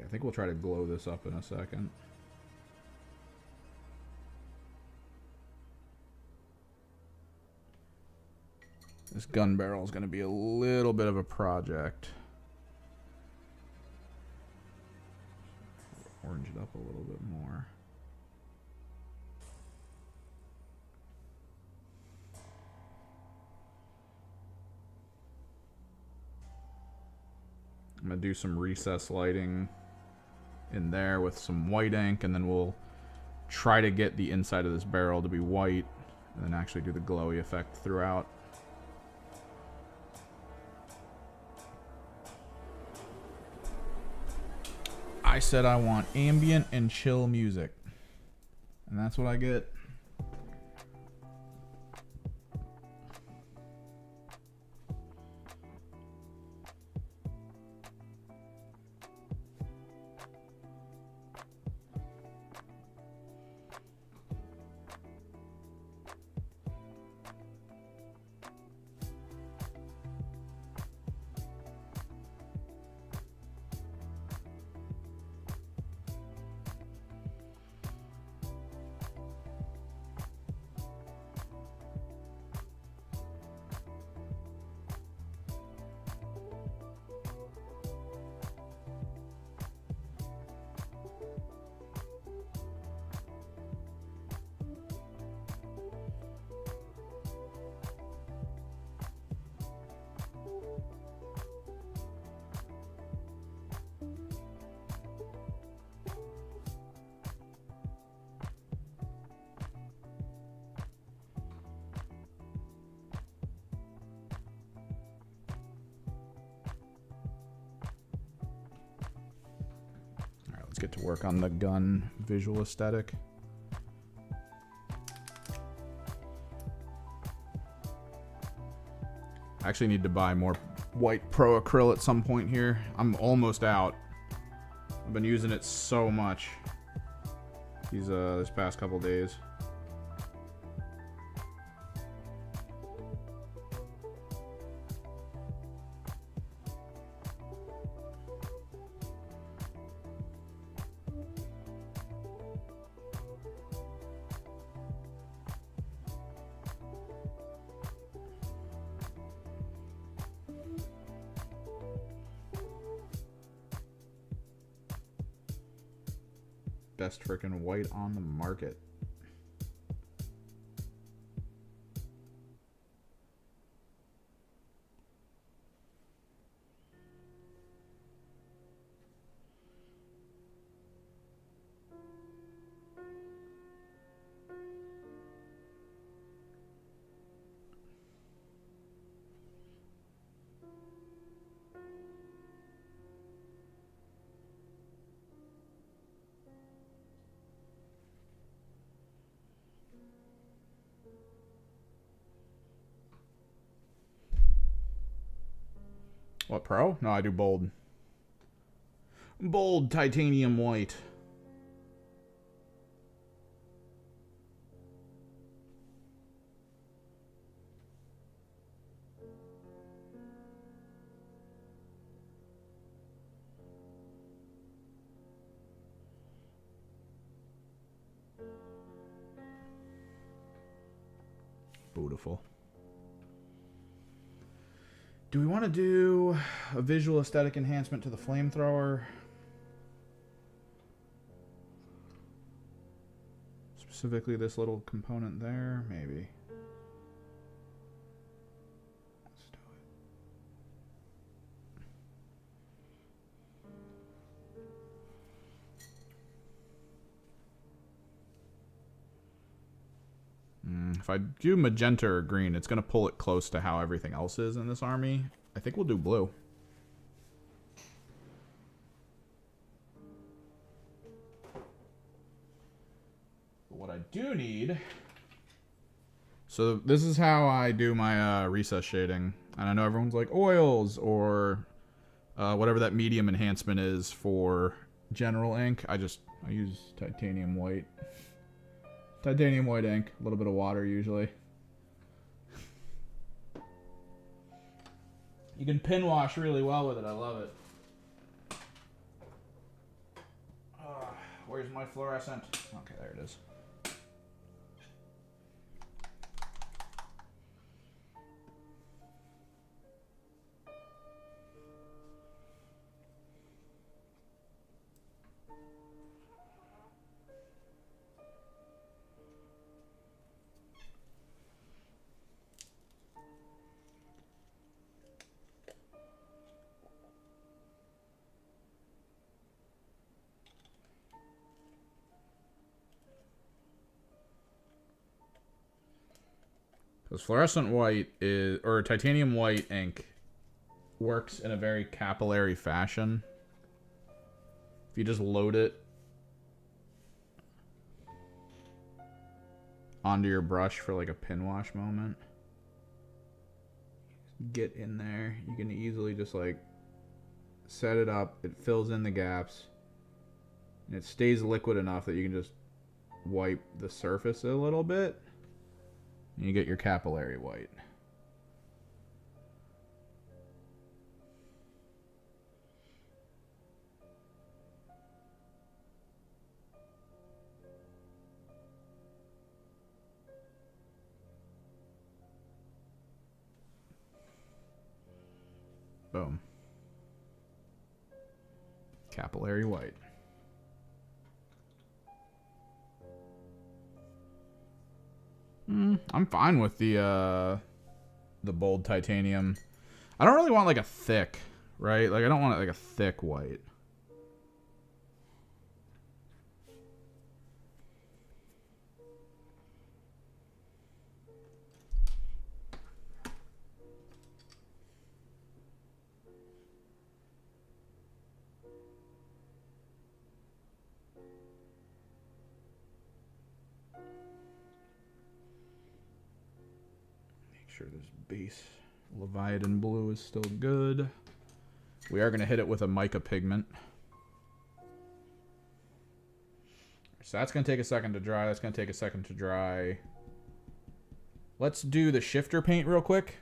I think we'll try to glow this up in a second. This gun barrel is going to be a little bit of a project. Orange it up a little bit more. I'm going to do some recess lighting in there with some white ink, and then we'll try to get the inside of this barrel to be white, and then actually do the glowy effect throughout. I said I want ambient and chill music, and that's what I get. Let's get to work on the gun visual aesthetic. I actually need to buy more white pro acryl at some point here. I'm almost out. I've been using it so much this past couple days. Best freaking white on the market. What, pro? No, I do bold. Bold titanium white. Beautiful. Do we want to do a visual aesthetic enhancement to the flamethrower? Specifically this little component there, maybe. Let's do it. If I do magenta or green, it's going to pull it close to how everything else is in this army. I think we'll do blue. But what I do need... So this is how I do my recess shading. And I know everyone's like oils or whatever that medium enhancement is for general ink. I use titanium white. Titanium white ink, a little bit of water usually. You can pin wash really well with it, I love it. my fluorescent? Okay, there it is. Because fluorescent white is, or titanium white ink works in a very capillary fashion. If you just load it onto your brush for like a pin wash moment, get in there, you can easily just like set it up, it fills in the gaps, and it stays liquid enough that you can just wipe the surface a little bit. And you get your capillary white. Boom. Capillary white. I'm fine with the bold titanium. I don't really want like a thick, right? Like I don't want it like a thick white. Sure this base Leviathan blue is still good. We are going to hit it with a mica pigment. So that's going to take a second to dry. That's going to take a second to dry. Let's do the shifter paint real quick.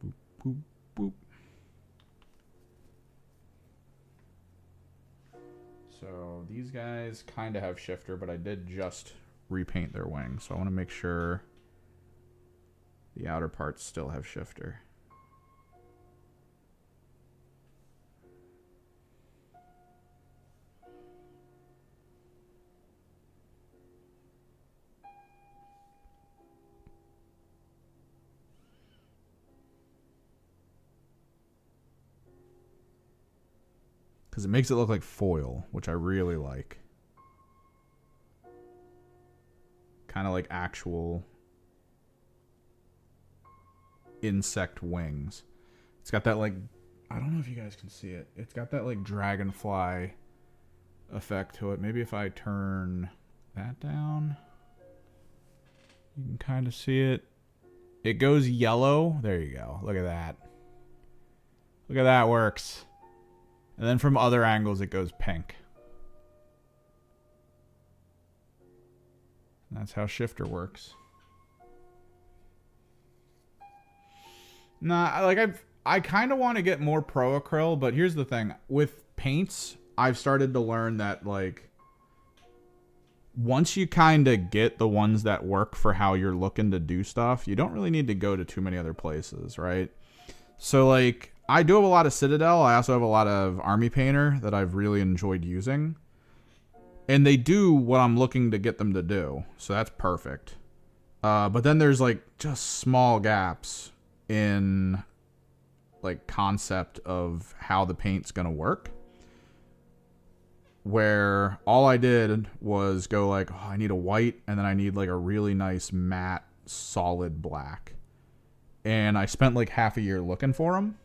Boop, boop, boop. So these guys kind of have shifter, but I did just repaint their wings. So I want to make sure the outer parts still have shifter. Because it makes it look like foil, which I really like. Kind of like actual insect wings. It's got that like, I don't know if you guys can see it. It's got that like dragonfly effect to it. Maybe if I turn that down, you can kind of see it. It goes yellow. There you go. Look at that. Look at that works. And then from other angles, it goes pink. And that's how shifter works. Nah, like I kind of want to get more pro acryl, but here's the thing. With paints, I've started to learn that like once you kind of get the ones that work for how you're looking to do stuff, you don't really need to go to too many other places, right? So like I do have a lot of Citadel. I also have a lot of Army Painter that I've really enjoyed using. And they do what I'm looking to get them to do. So that's perfect. But then there's like just small gaps in like concept of how the paint's going to work. Where all I did was go like, oh, I need a white and then I need like a really nice matte solid black. And I spent like half a year looking for them.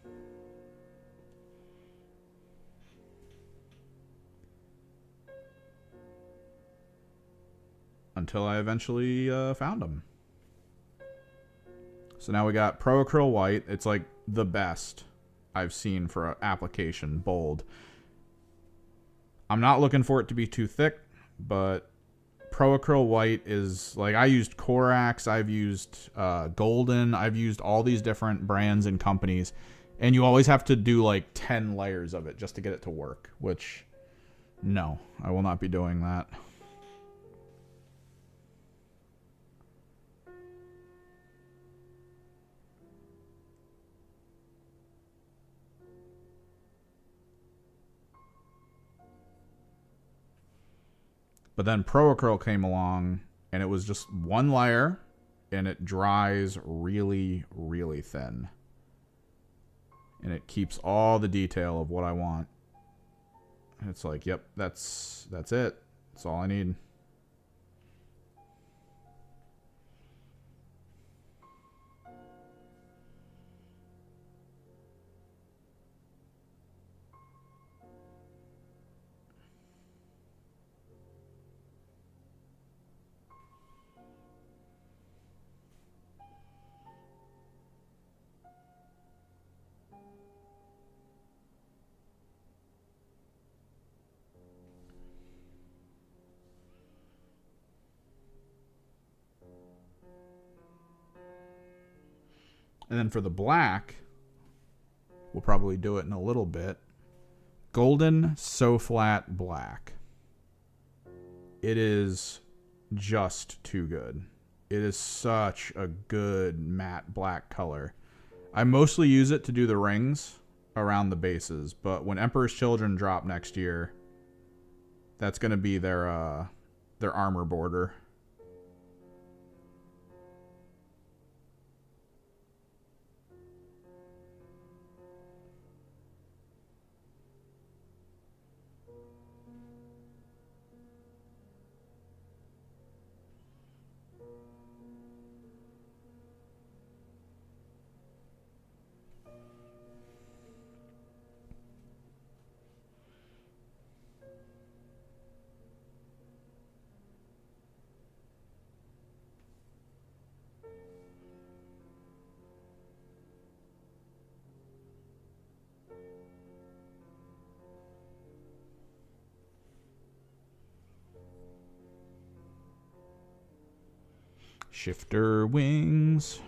Until I eventually found them. So now we got Pro Acryl White. It's like the best I've seen for an application, bold. I'm not looking for it to be too thick, but Pro Acryl White is, like, I used Corax, I've used Golden, I've used all these different brands and companies, and you always have to do like 10 layers of it just to get it to work, which, no, I will not be doing that. But then Pro Acryl came along, and it was just one layer, and it dries really, really thin. And it keeps all the detail of what I want. And it's like, yep, that's it. That's all I need. And then for the black, we'll probably do it in a little bit. Golden So Flat Black. It is just too good. It is such a good matte black color. I mostly use it to do the rings around the bases, but when Emperor's Children drop next year, that's going to be their armor border. Shifter wings.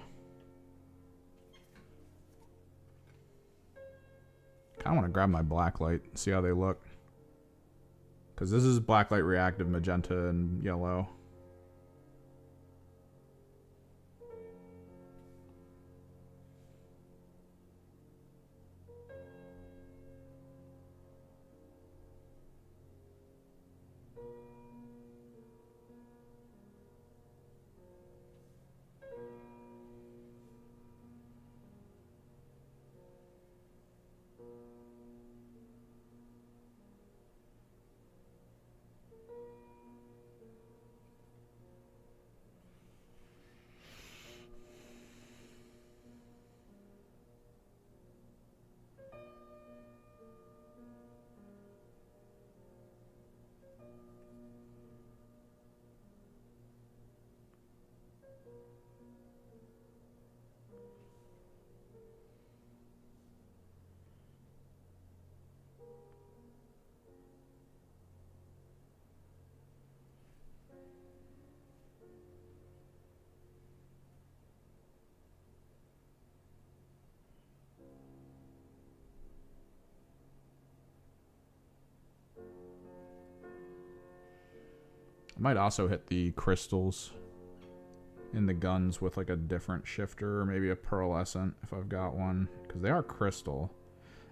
I want to grab my blacklight, see how they look. Because this is blacklight reactive magenta and yellow. I might also hit the crystals in the guns with like a different shifter, or maybe a pearlescent if I've got one, because they are crystal.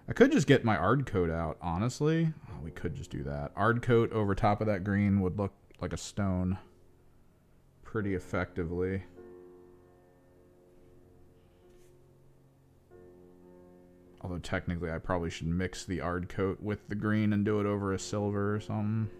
I could just get my Ard coat out, honestly. Oh, we could just do that. Ard coat over top of that green would look like a stone pretty effectively. Although technically I probably should mix the Ard coat with the green and do it over a silver or something.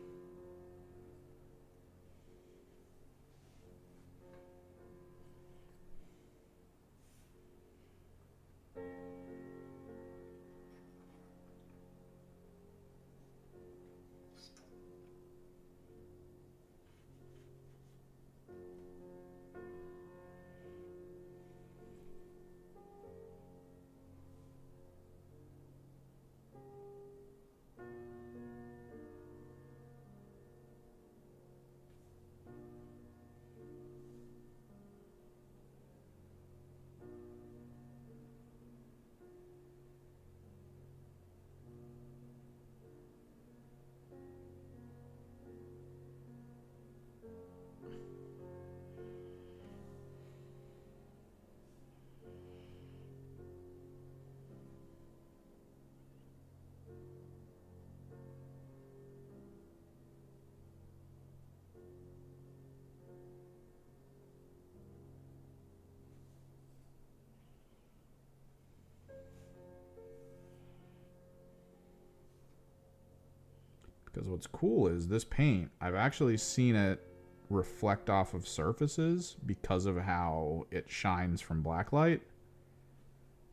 Because what's cool is this paint, I've actually seen it reflect off of surfaces because of how it shines from blacklight.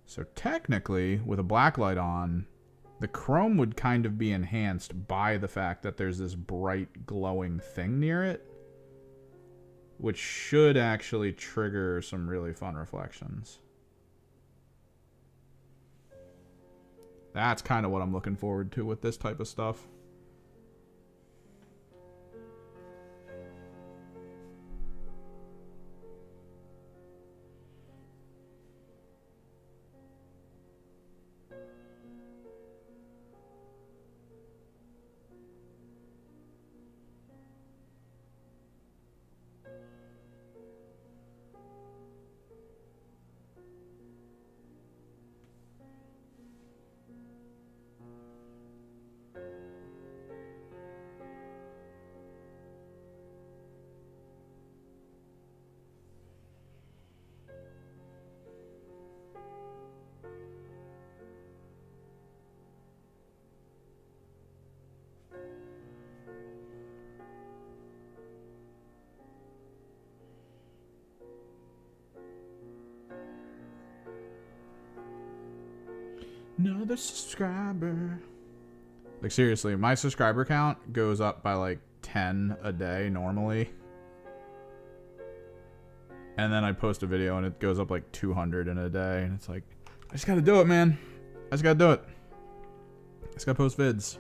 So technically, with a blacklight on, the chrome would kind of be enhanced by the fact that there's this bright glowing thing near it, which should actually trigger some really fun reflections. That's kind of what I'm looking forward to with this type of stuff. Another subscriber. Like, seriously, my subscriber count goes up by like 10 a day normally. And then I post a video and it goes up like 200 in a day. And it's like, I just gotta do it, man. I just gotta do it. I just gotta post vids.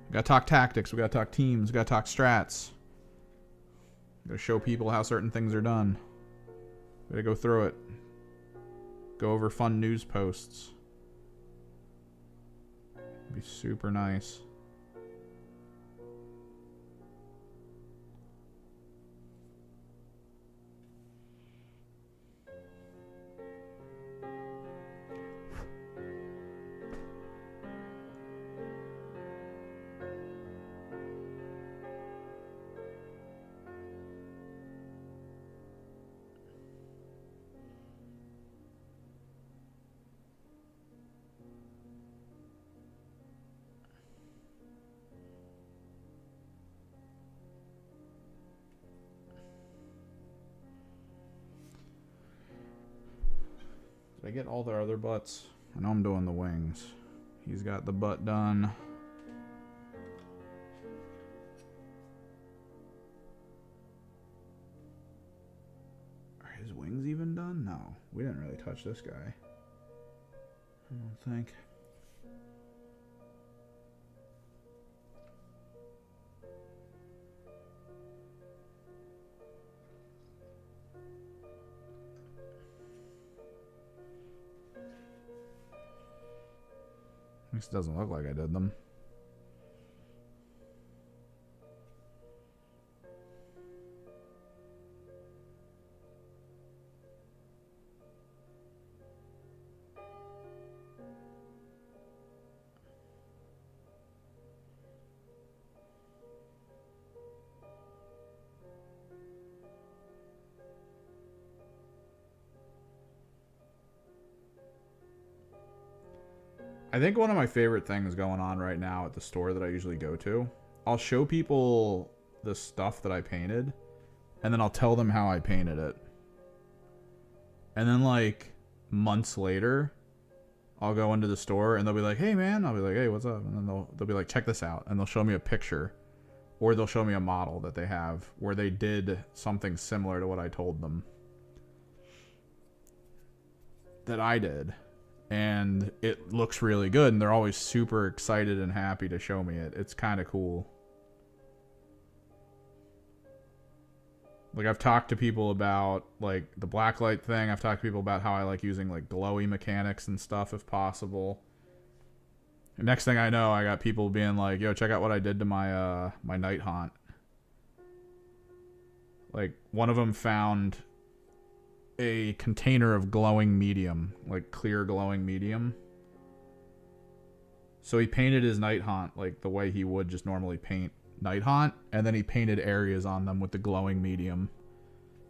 We gotta talk tactics. We gotta talk teams. We gotta talk strats. We gotta show people how certain things are done. We gotta go through it. Go over fun news posts. Be super nice. Did I get all their other butts? I know I'm doing the wings. He's got the butt done. Are his wings even done? No. We didn't really touch this guy. I don't think. This doesn't look like I did them. I think one of my favorite things going on right now at the store that I usually go to, I'll show people the stuff that I painted, and then I'll tell them how I painted it. And then, like, months later, I'll go into the store, and they'll be like, hey, man. I'll be like, hey, what's up? And then they'll be like, check this out. And they'll show me a picture, or they'll show me a model that they have where they did something similar to what I told them that I did. And it looks really good, and they're always super excited and happy to show me it. It's kind of cool. Like, I've talked to people about, like, the blacklight thing. I've talked to people about how I like using, like, glowy mechanics and stuff if possible. And next thing I know, I got people being like, yo, check out what I did to my my night haunt. Like, one of them found a container of glowing medium, like clear glowing medium. So he painted his night haunt like the way he would just normally paint night haunt, and then he painted areas on them with the glowing medium.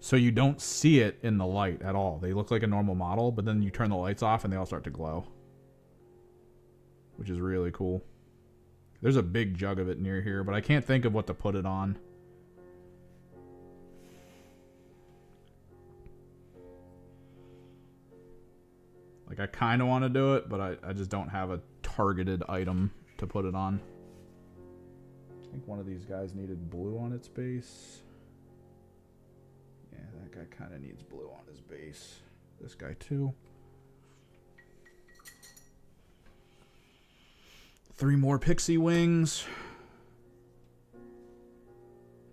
So you don't see it in the light at all. They look like a normal model, but then you turn the lights off and they all start to glow, which is really cool. There's a big jug of it near here, but I can't think of what to put it on. Like, I kind of want to do it, but I just don't have a targeted item to put it on. I think one of these guys needed blue on its base. Yeah, that guy kind of needs blue on his base. This guy too. 3 more pixie wings.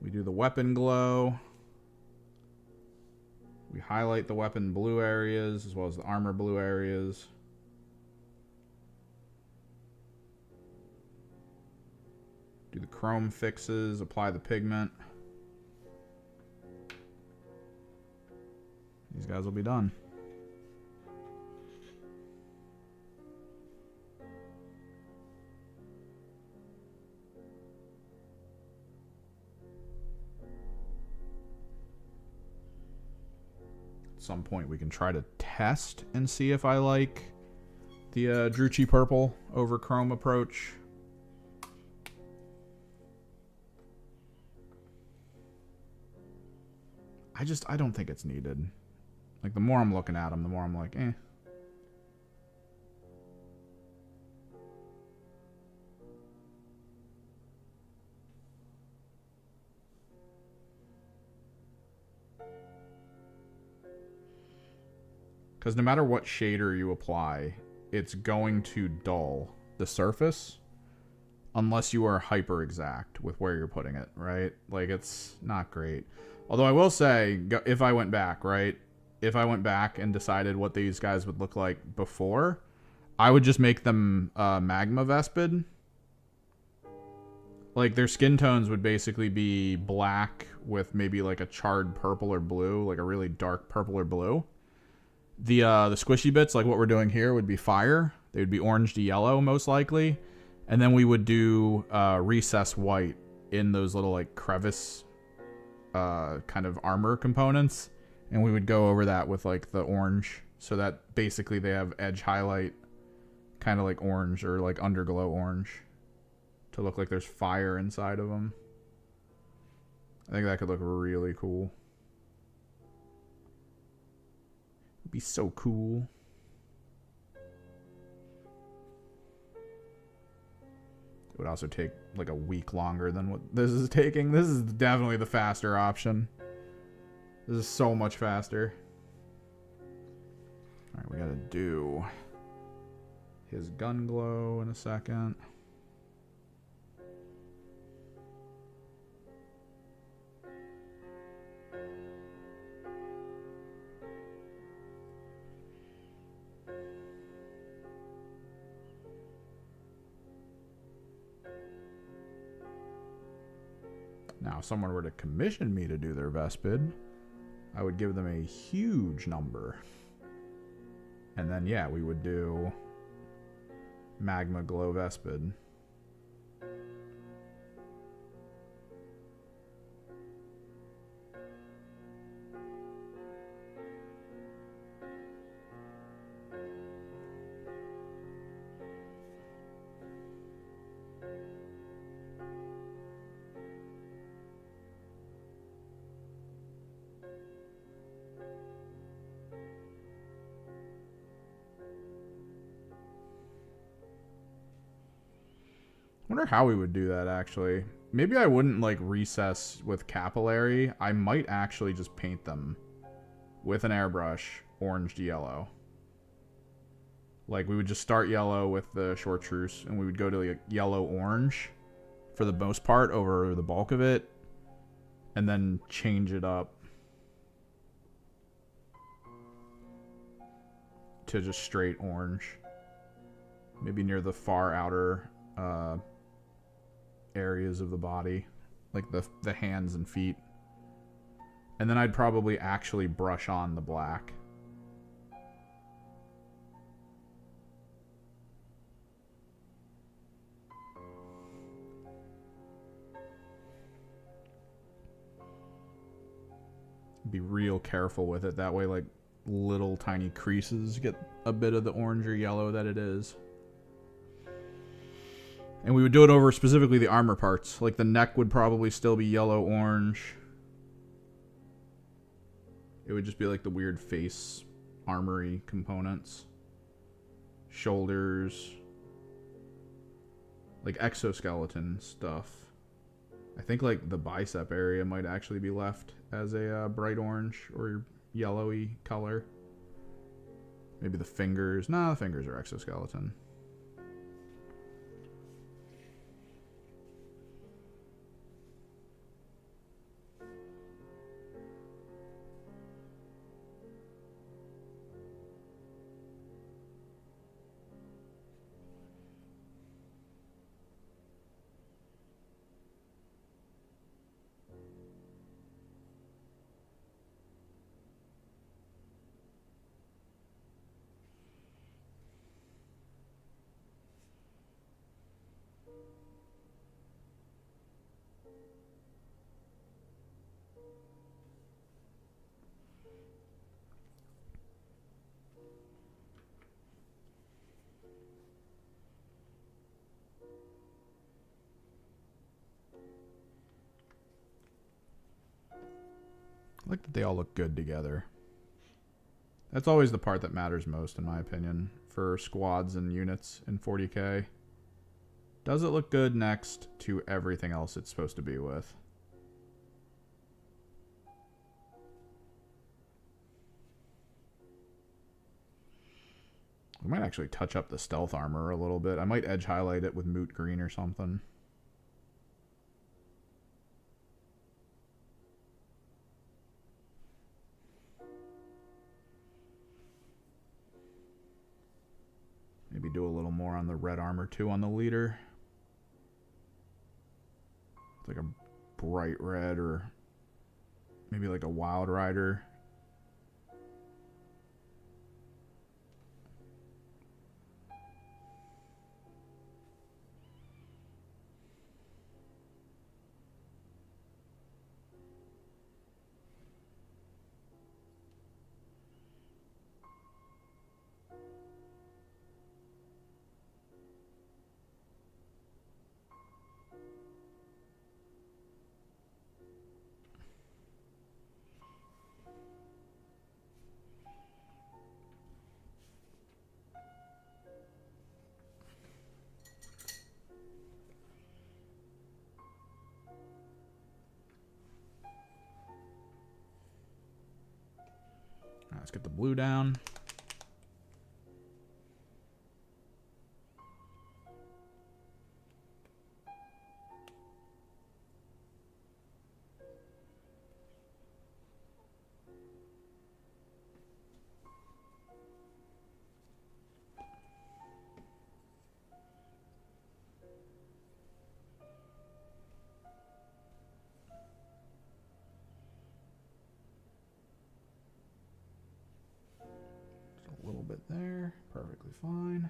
We do the weapon glow. We highlight the weapon blue areas as well as the armor blue areas. Do the chrome fixes, apply the pigment. These guys will be done. At some point we can try to test and see if I like the Druchii purple over chrome approach. I don't think it's needed. Like, the more I'm looking at them, the more I'm like, eh. Because no matter what shader you apply, it's going to dull the surface unless you are hyper exact with where you're putting it, right? Like, it's not great. Although I will say, if I went back, right? If I went back and decided what these guys would look like before, I would just make them magma vespid. Like, their skin tones would basically be black with maybe like a charred purple or blue, like a really dark purple or blue. The squishy bits, like what we're doing here, would be fire. They would be orange to yellow, most likely. And then we would do recess white in those little like crevice kind of armor components. And we would go over that with like the orange, so that basically they have edge highlight, kind of like orange or like underglow orange, to look like there's fire inside of them. I think that could look really cool. It'd be so cool. It would also take like a week longer than what this is taking. This is definitely the faster option. This is so much faster. Alright, we gotta do his gun glow in a second. Now, if someone were to commission me to do their Vespid, I would give them a huge number. And then, yeah, we would do Magma Glow Vespid. I wonder how we would do that, actually. Maybe I wouldn't, like, recess with capillary. I might actually just paint them with an airbrush orange to yellow. Like, we would just start yellow with the chartreuse, and we would go to, like, yellow-orange for the most part over the bulk of it, and then change it up to just straight orange. Maybe near the far outer areas of the body, like the hands and feet. And then I'd probably actually brush on the black. Be real careful with it, that way like little tiny creases get a bit of the orange or yellow that it is. And we would do it over specifically the armor parts. Like the neck would probably still be yellow-orange. It would just be like the weird face armory components. Shoulders. Like exoskeleton stuff. I think like the bicep area might actually be left as a bright orange or yellowy color. Maybe the fingers. Nah, the fingers are exoskeleton. I like that they all look good together. That's always the part that matters most, in my opinion, for squads and units in 40k. Does it look good next to everything else it's supposed to be with? I might actually touch up the stealth armor a little bit. I might edge highlight it with moot green or something. Maybe do a little more on the red armor too on the leader. It's like a bright red or maybe like a wild rider. Let's get the blue down. A little bit there, perfectly fine.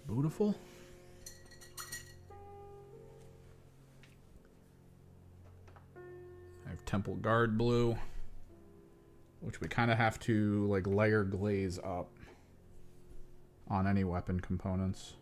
Beautiful. I have Temple Guard blue, which we kind of have to like layer glaze up on any weapon components.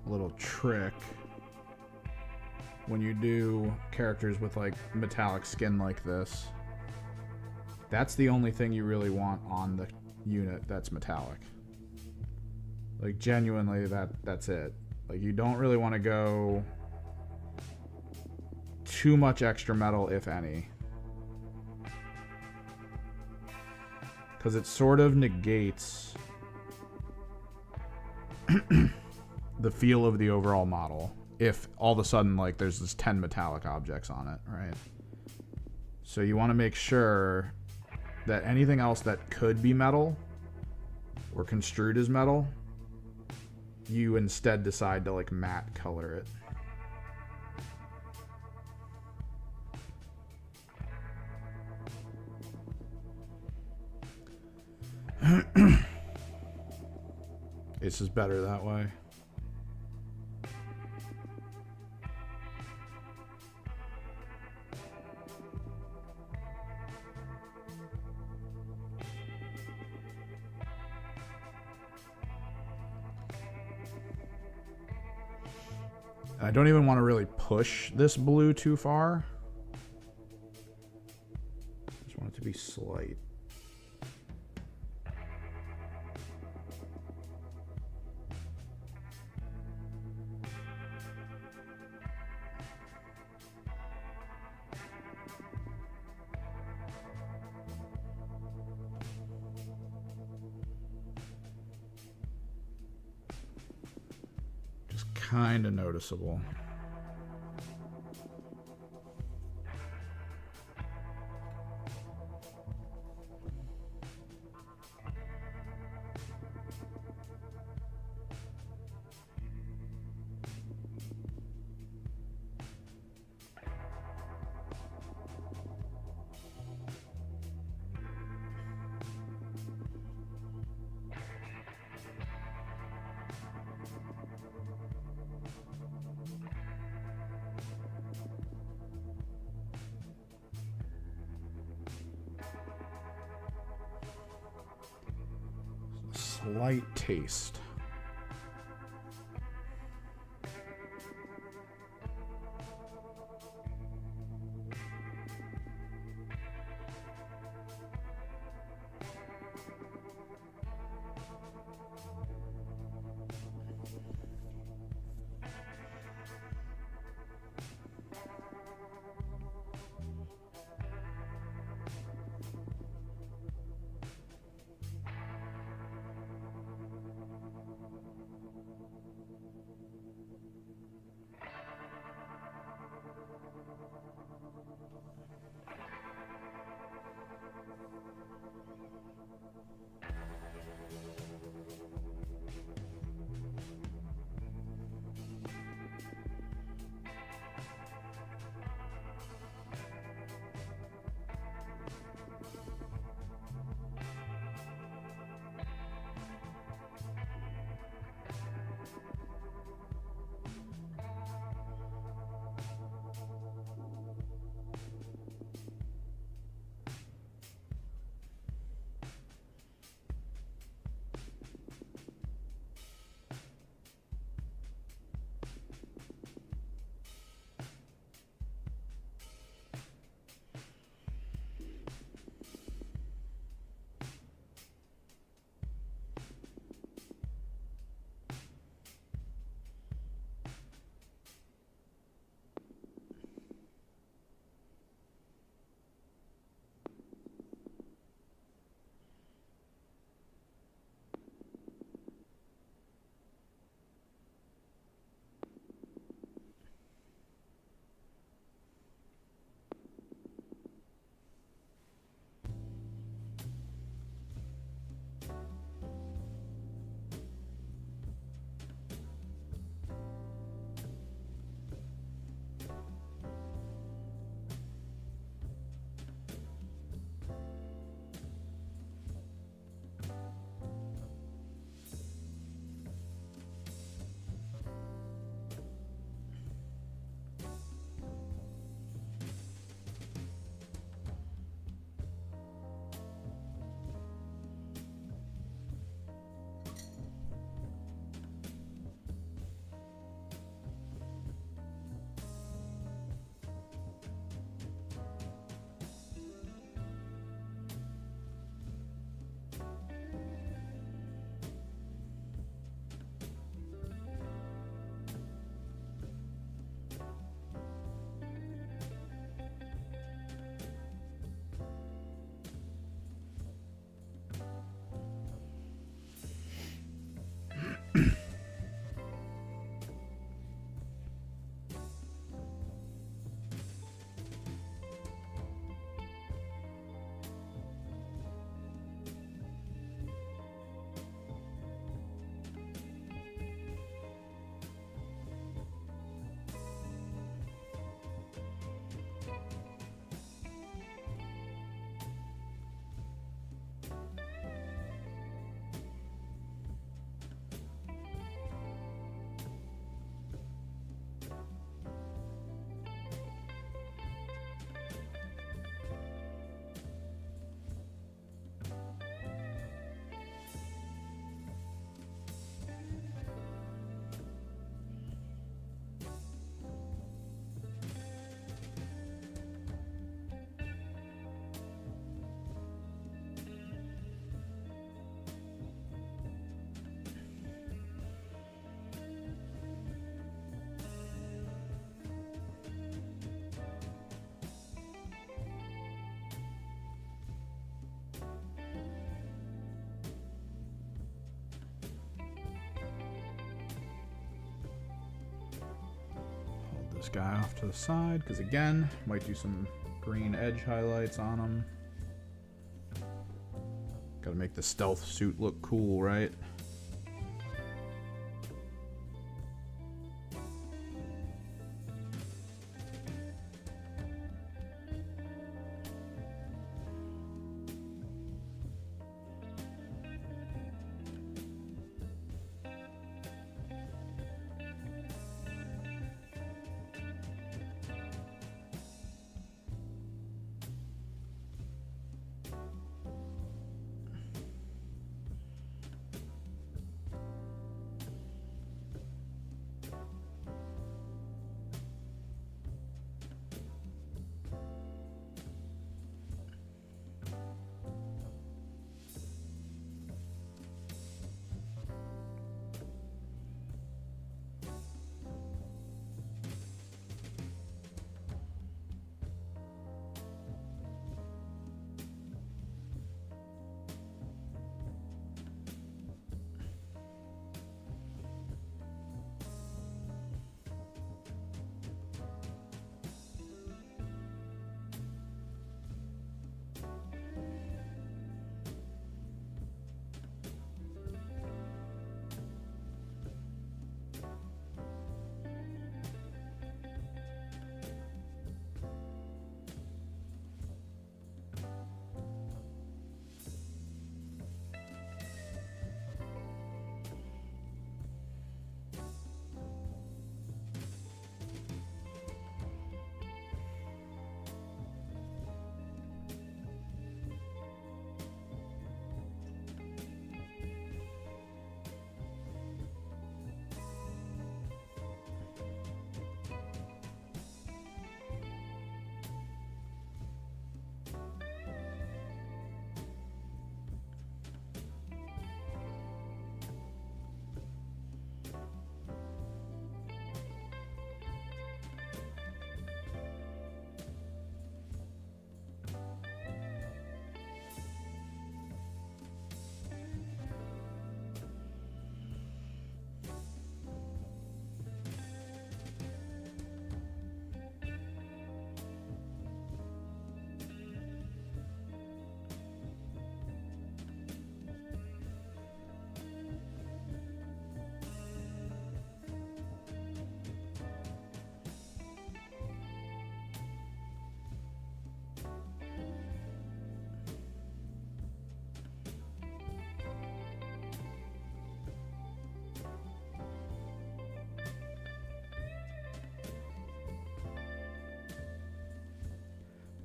little trick. When you do characters with like metallic skin like this, that's the only thing you really want on the unit that's metallic. Like genuinely, that's it. Like you don't really want to go too much extra metal, if any, because it sort of negates the feel of the overall model if all of a sudden like there's this 10 metallic objects on it, right? So you want to make sure that anything else that could be metal or construed as metal, you instead decide to like matte color it. It's just better that way. I don't even want to really push this blue too far. Just want it to be slight. Kind of noticeable. Slight taste. this guy off to the side, because again, might do some green edge highlights on him. Gotta make the stealth suit look cool, right?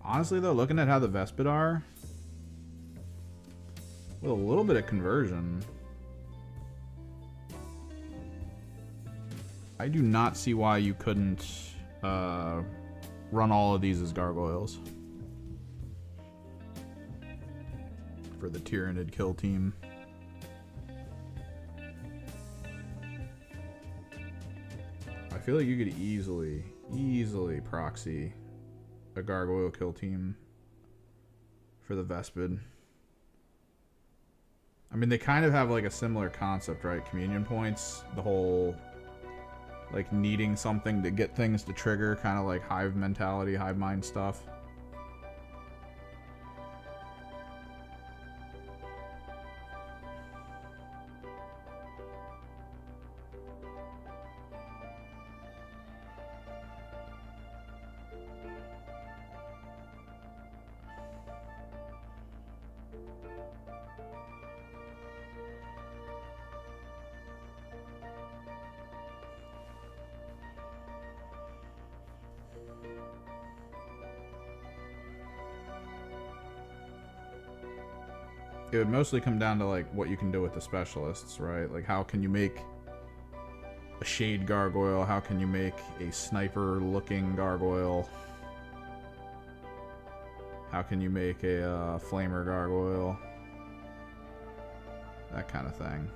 Honestly, though, looking at how the Vespid are, with a little bit of conversion, I do not see why you couldn't run all of these as gargoyles for the Tyranid kill team. I feel like you could easily proxy a gargoyle kill team for the Vespid. I mean, they kind of have like a similar concept, right? Communion points, the whole like needing something to get things to trigger, kind of like hive mentality, hive mind stuff. It would mostly come down to like what you can do with the specialists, right? Like how can you make a shade gargoyle? How can you make a sniper looking gargoyle? How can you make a flamer gargoyle? That kind of thing.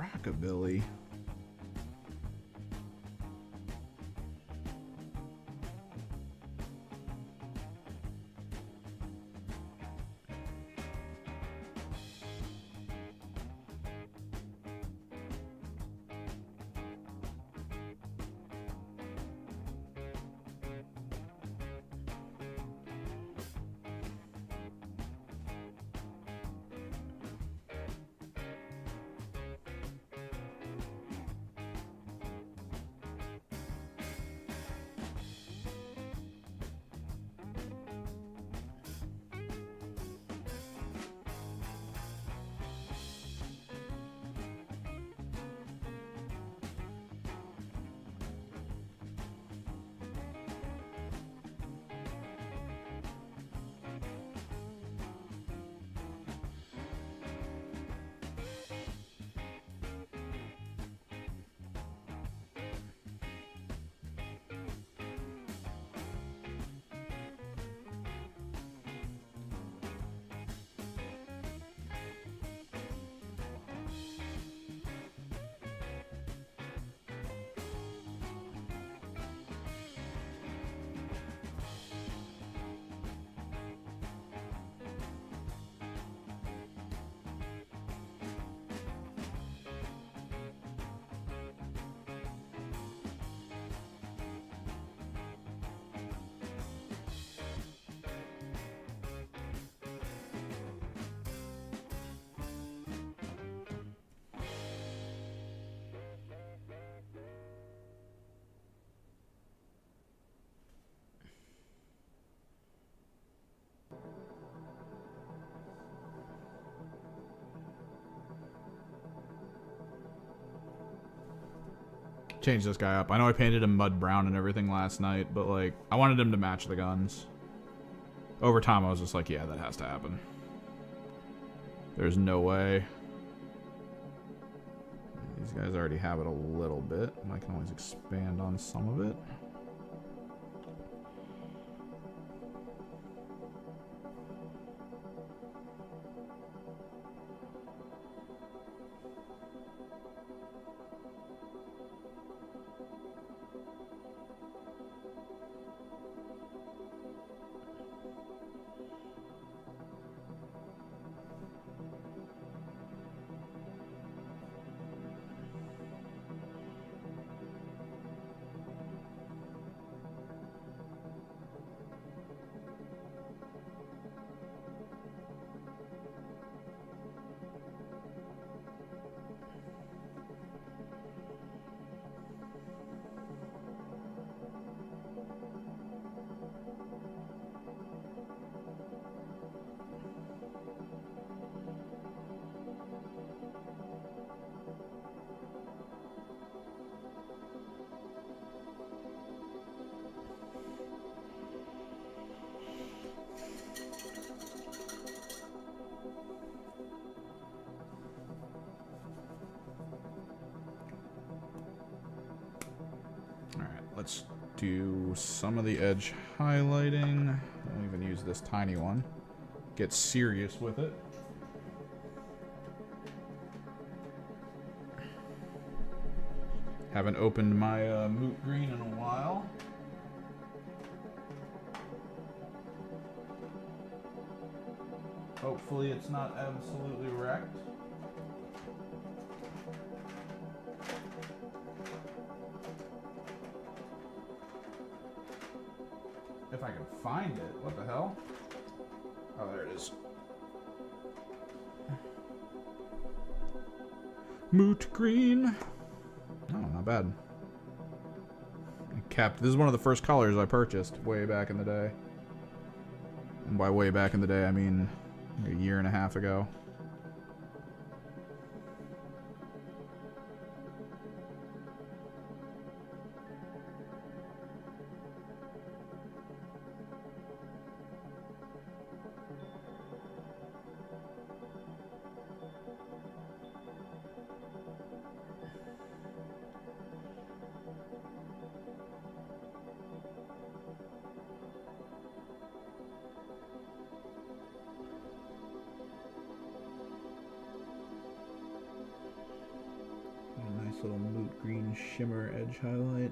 Rockabilly. Change this guy up. I know I painted him mud brown and everything last night, but like I wanted him to match the guns. Over time I was just like, yeah, that has to happen. There's no way. These guys already have it a little bit. I can always expand on some of it. Let's do some of the edge highlighting. I'll even use this tiny one. Get serious with it. Haven't opened my moot green in a while. Hopefully it's not absolutely wrecked. If I can find it. What the hell? Oh, there it is. Moot green. Oh, not bad. This is one of the first colors I purchased way back in the day. And by way back in the day, I mean a year and a half ago. green shimmer edge highlight.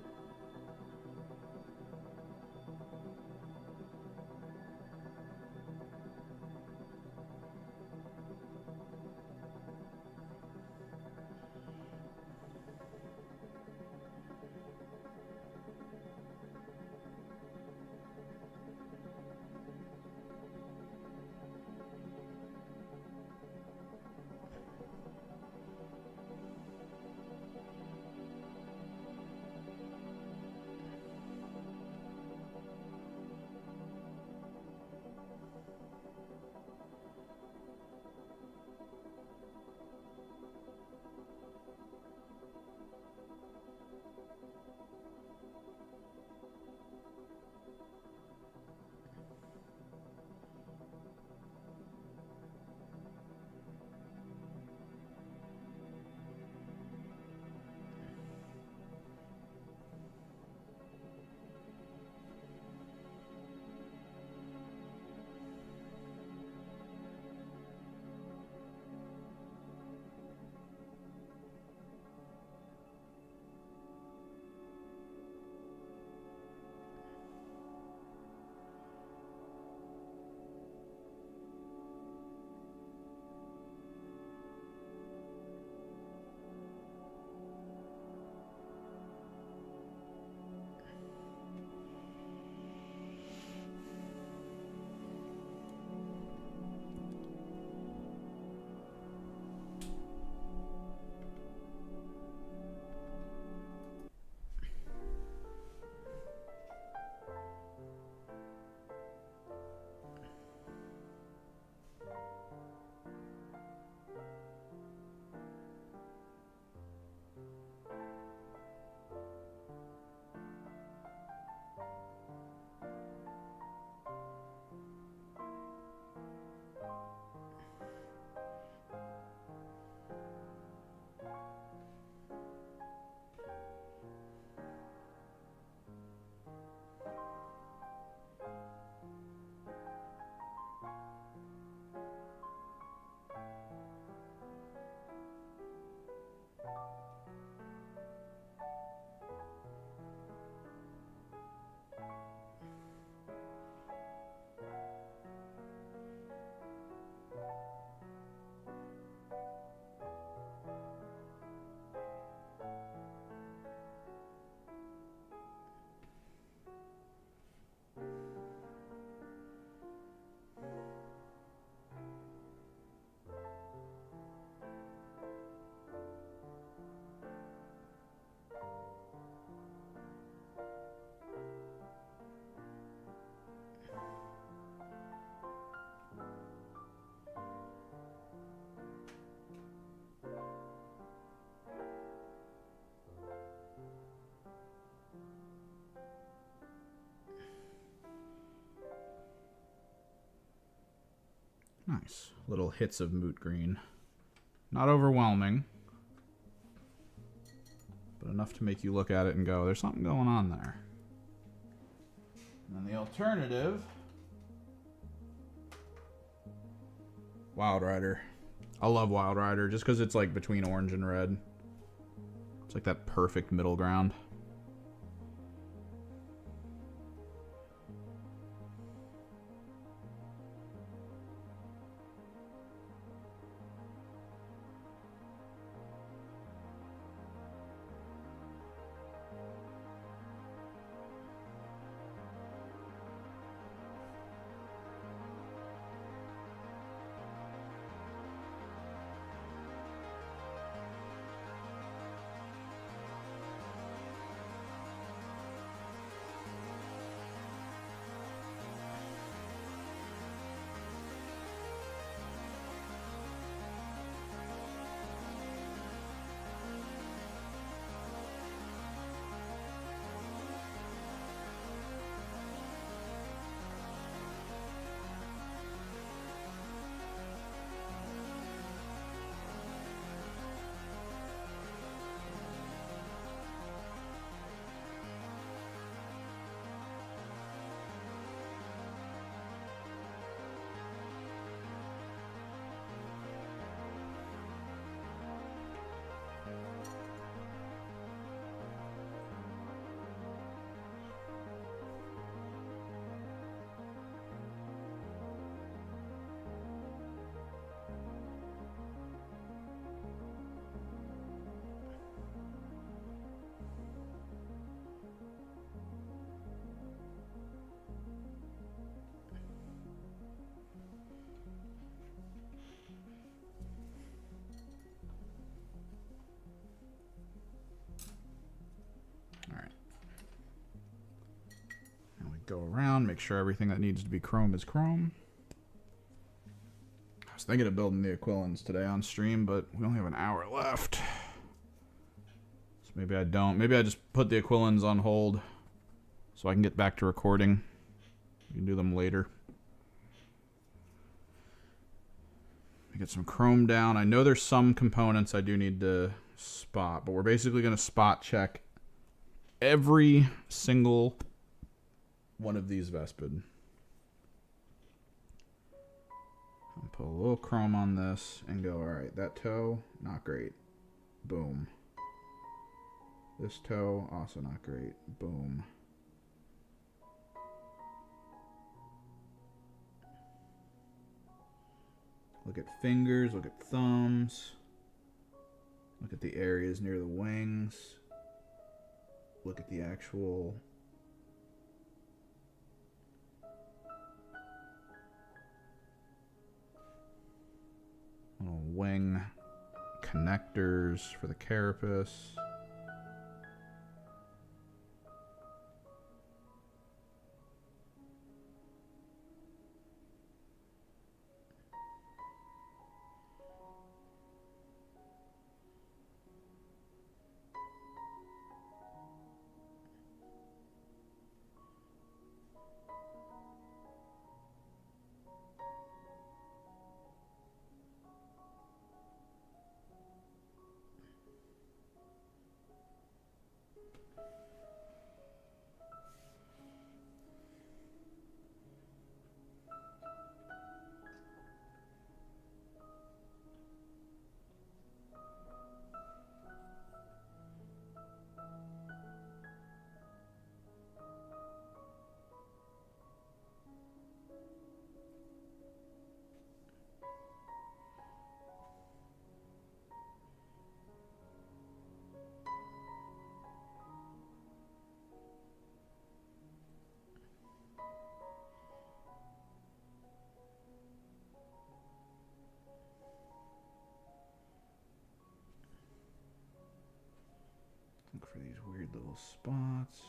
Nice. Little hits of moot green. Not overwhelming, but enough to make you look at it and go, there's something going on there. And then the alternative, Wild Rider. I love Wild Rider just because it's like between orange and red. It's like that perfect middle ground. Go around, make sure everything that needs to be chrome is chrome. I was thinking of building the Aquilons today on stream, but we only have an hour left. So maybe I don't. Maybe I just put the Aquilons on hold so I can get back to recording. We can do them later. Get some chrome down. I know there's some components I do need to spot, but we're basically going to spot check every single one of these Vespid. I'll put a little chrome on this and go, alright, that toe, not great. Boom. This toe, also not great. Boom. Look at fingers, look at thumbs. Look at the areas near the wings. Look at the actual little wing connectors for the carapace. Look for these weird little spots.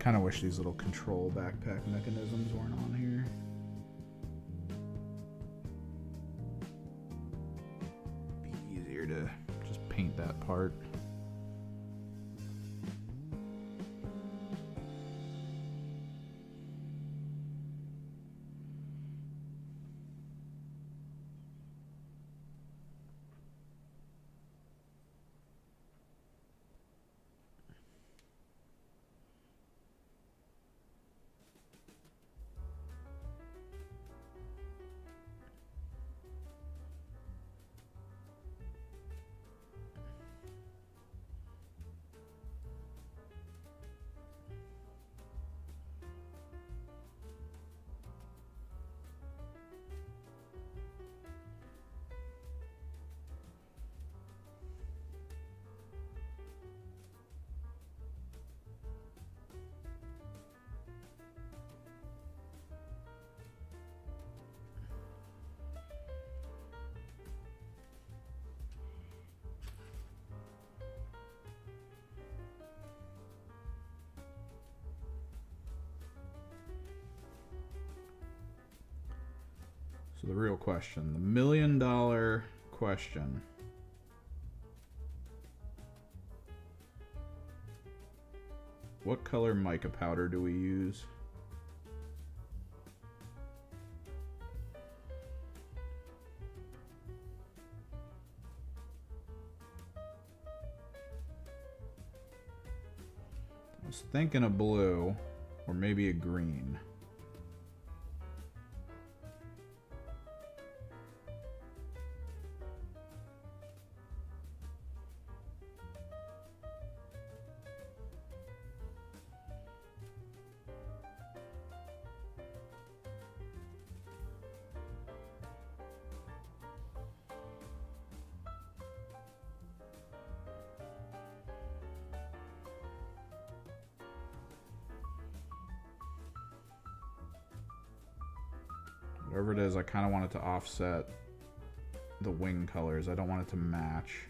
Kind of wish these little control backpack mechanisms weren't on here. Be easier to just paint that part. So the real question, the $1 million question. What color mica powder do we use? I was thinking a blue or maybe a green. Whatever it is, I kind of want it to offset the wing colors. I don't want it to match.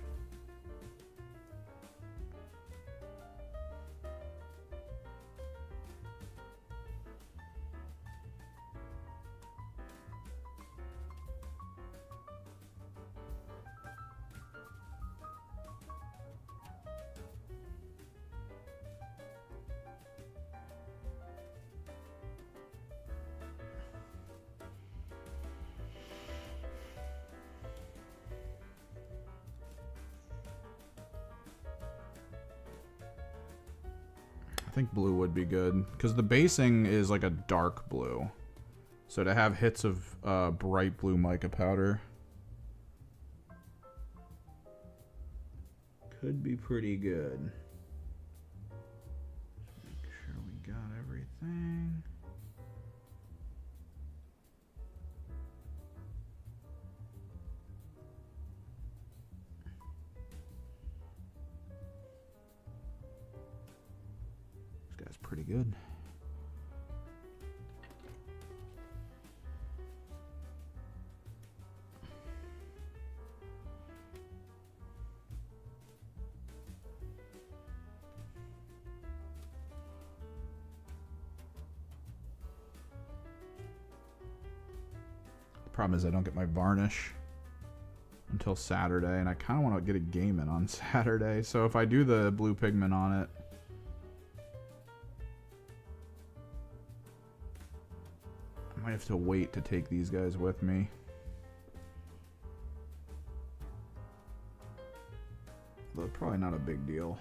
I think blue would be good, because the basing is like a dark blue. So to have hits of bright blue mica powder could be pretty good. Just make sure we got everything. That's pretty good. The problem is I don't get my varnish until Saturday, and I kind of want to get a game in on Saturday. So if I do the blue pigment on it, I might have to wait to take these guys with me. Though probably not a big deal.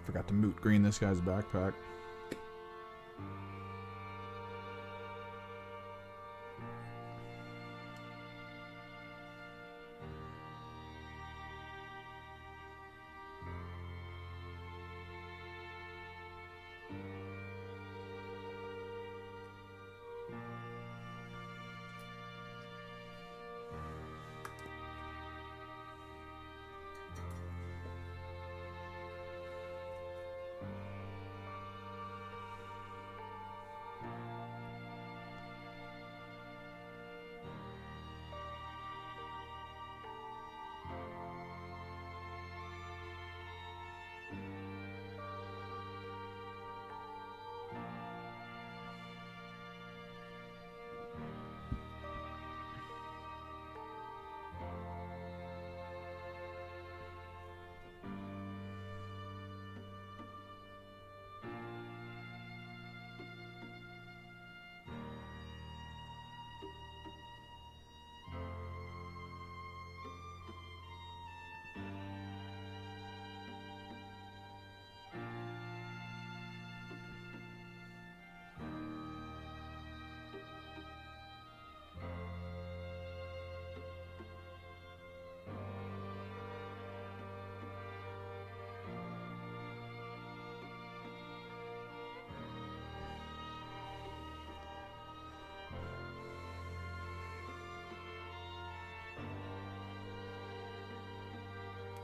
Forgot to moot green this guy's backpack.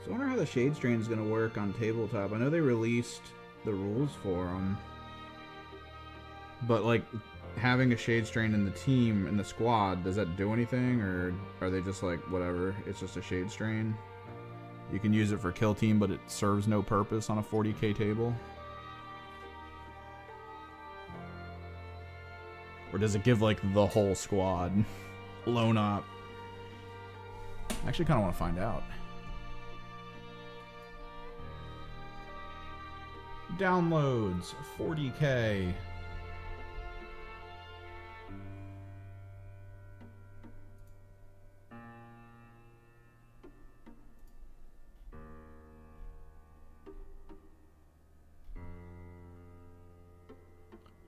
So I wonder how the shade strain is going to work on tabletop. I know they released the rules for them, but like having a shade strain in the team, in the squad, does that do anything, or are they just like whatever? It's just a shade strain. You can use it for kill team, but it serves no purpose on a 40k table. Or does it give like the whole squad loan up? I actually kind of want to find out. Downloads 40k.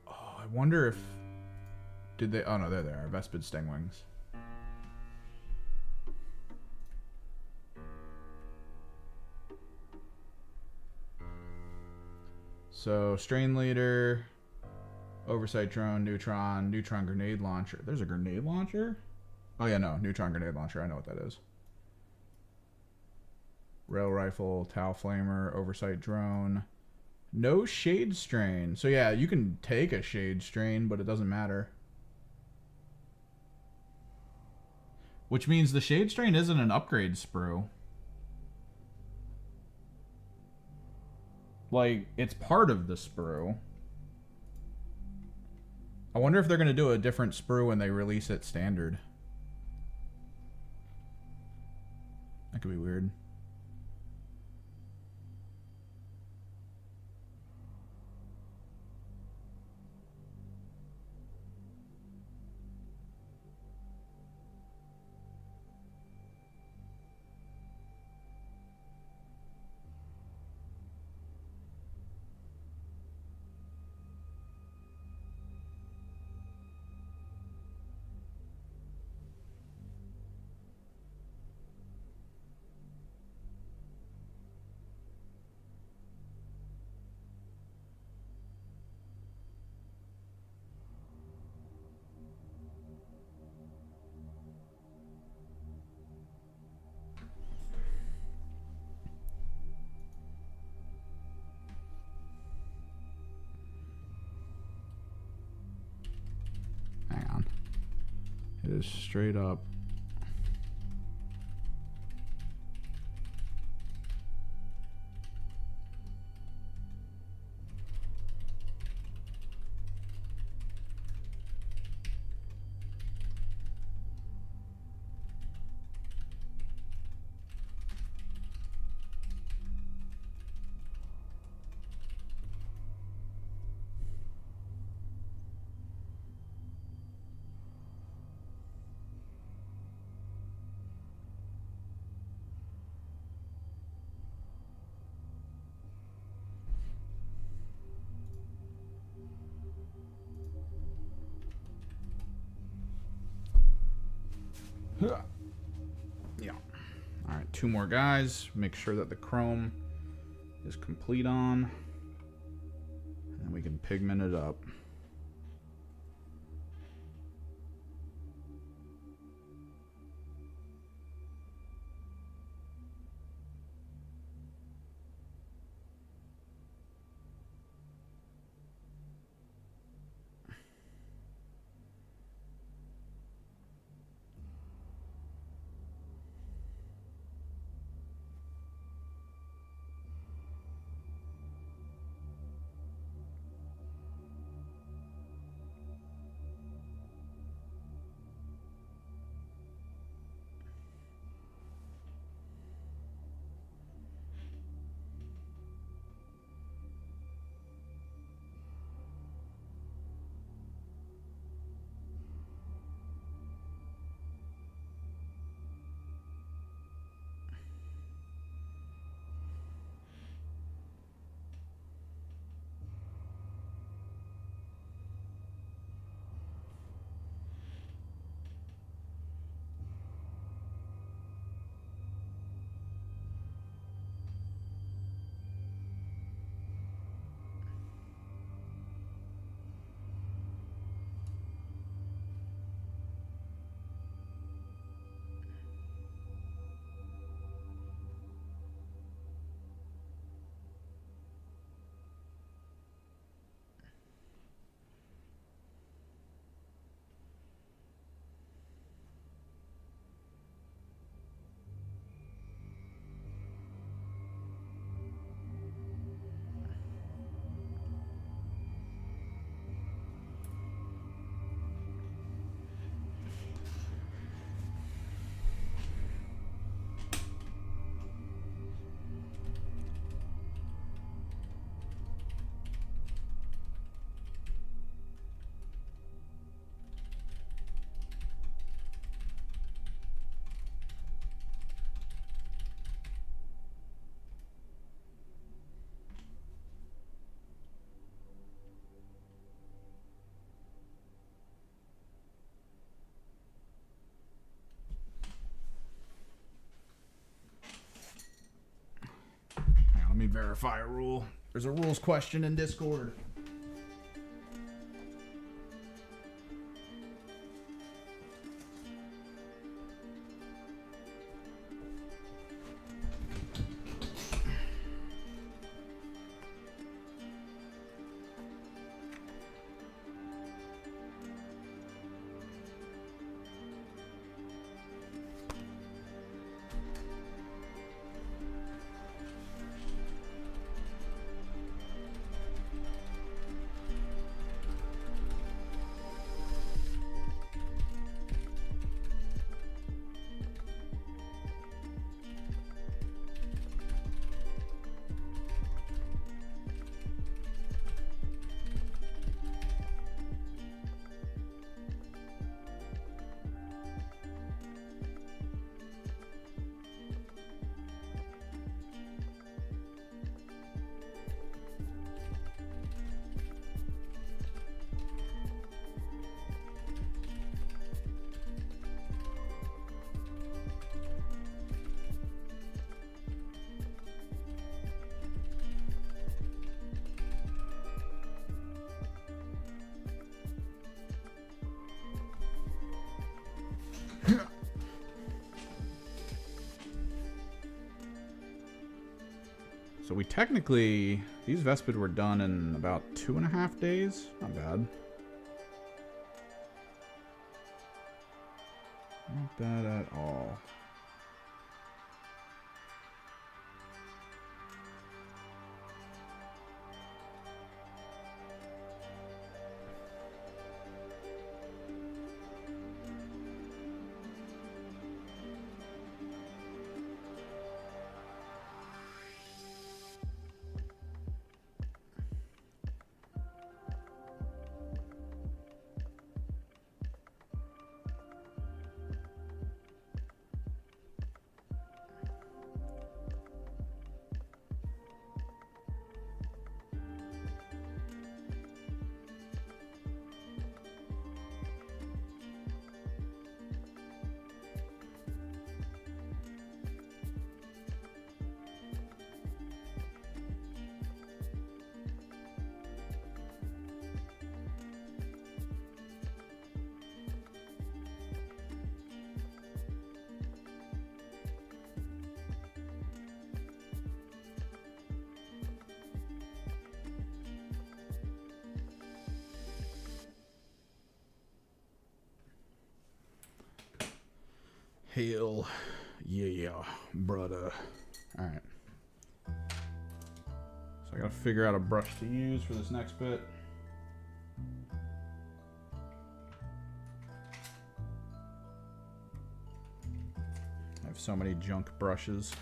Oh, I wonder if did they? Oh no, there they are. Vespid Stingwings. So, Strain Leader, Oversight Drone, Neutron, Neutron Grenade Launcher. There's a grenade launcher? Oh yeah, no, Neutron Grenade Launcher. I know what that is. Rail Rifle, Tau Flamer, Oversight Drone. No Shade Strain. So yeah, you can take a Shade Strain, but it doesn't matter. Which means the Shade Strain isn't an upgrade sprue. Like, it's part of the sprue. I wonder if they're going to do a different sprue when they release it standard. That could be weird. Hang on. It is straight up. Yeah. All right, 2 more guys. Make sure that the chrome is complete on. And then we can pigment it up. Let me verify a rule. There's a rules question in Discord. So we technically, these Vespid were done in about 2.5 days. Not bad. Not bad at all. Hell yeah, brother. Alright. So I gotta figure out a brush to use for this next bit. I have so many junk brushes.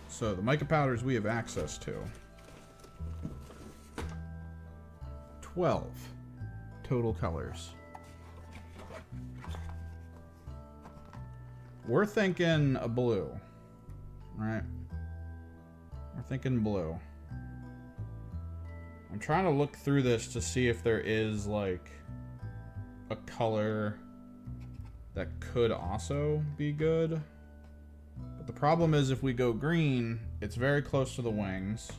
So the mica powders we have access to. 12 total colors. We're thinking a blue, right? We're thinking blue. I'm trying to look through this to see if there is like a color that could also be good. But the problem is if we go green, it's very close to the wings.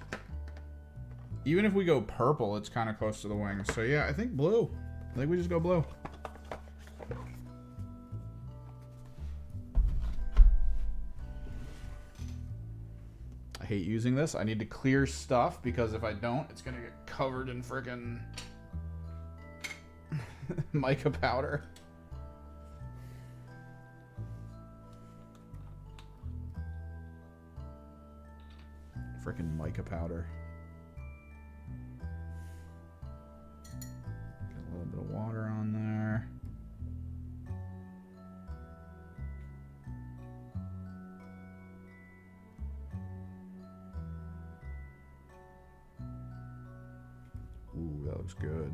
Even if we go purple, it's kind of close to the wings. So yeah, I think blue. I think we just go blue. I hate using this. I need to clear stuff because if I don't, it's gonna get covered in frickin' mica powder. Frickin' mica powder. Get a little bit of water on there. Ooh, that looks good.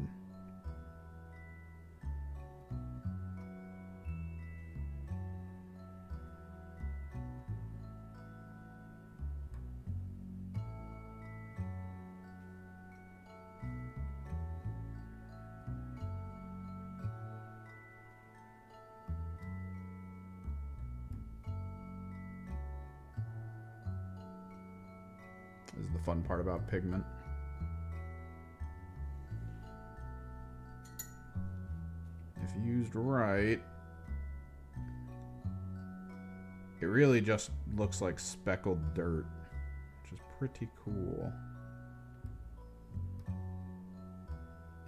This is the fun part about pigment. If used right, it really just looks like speckled dirt, which is pretty cool,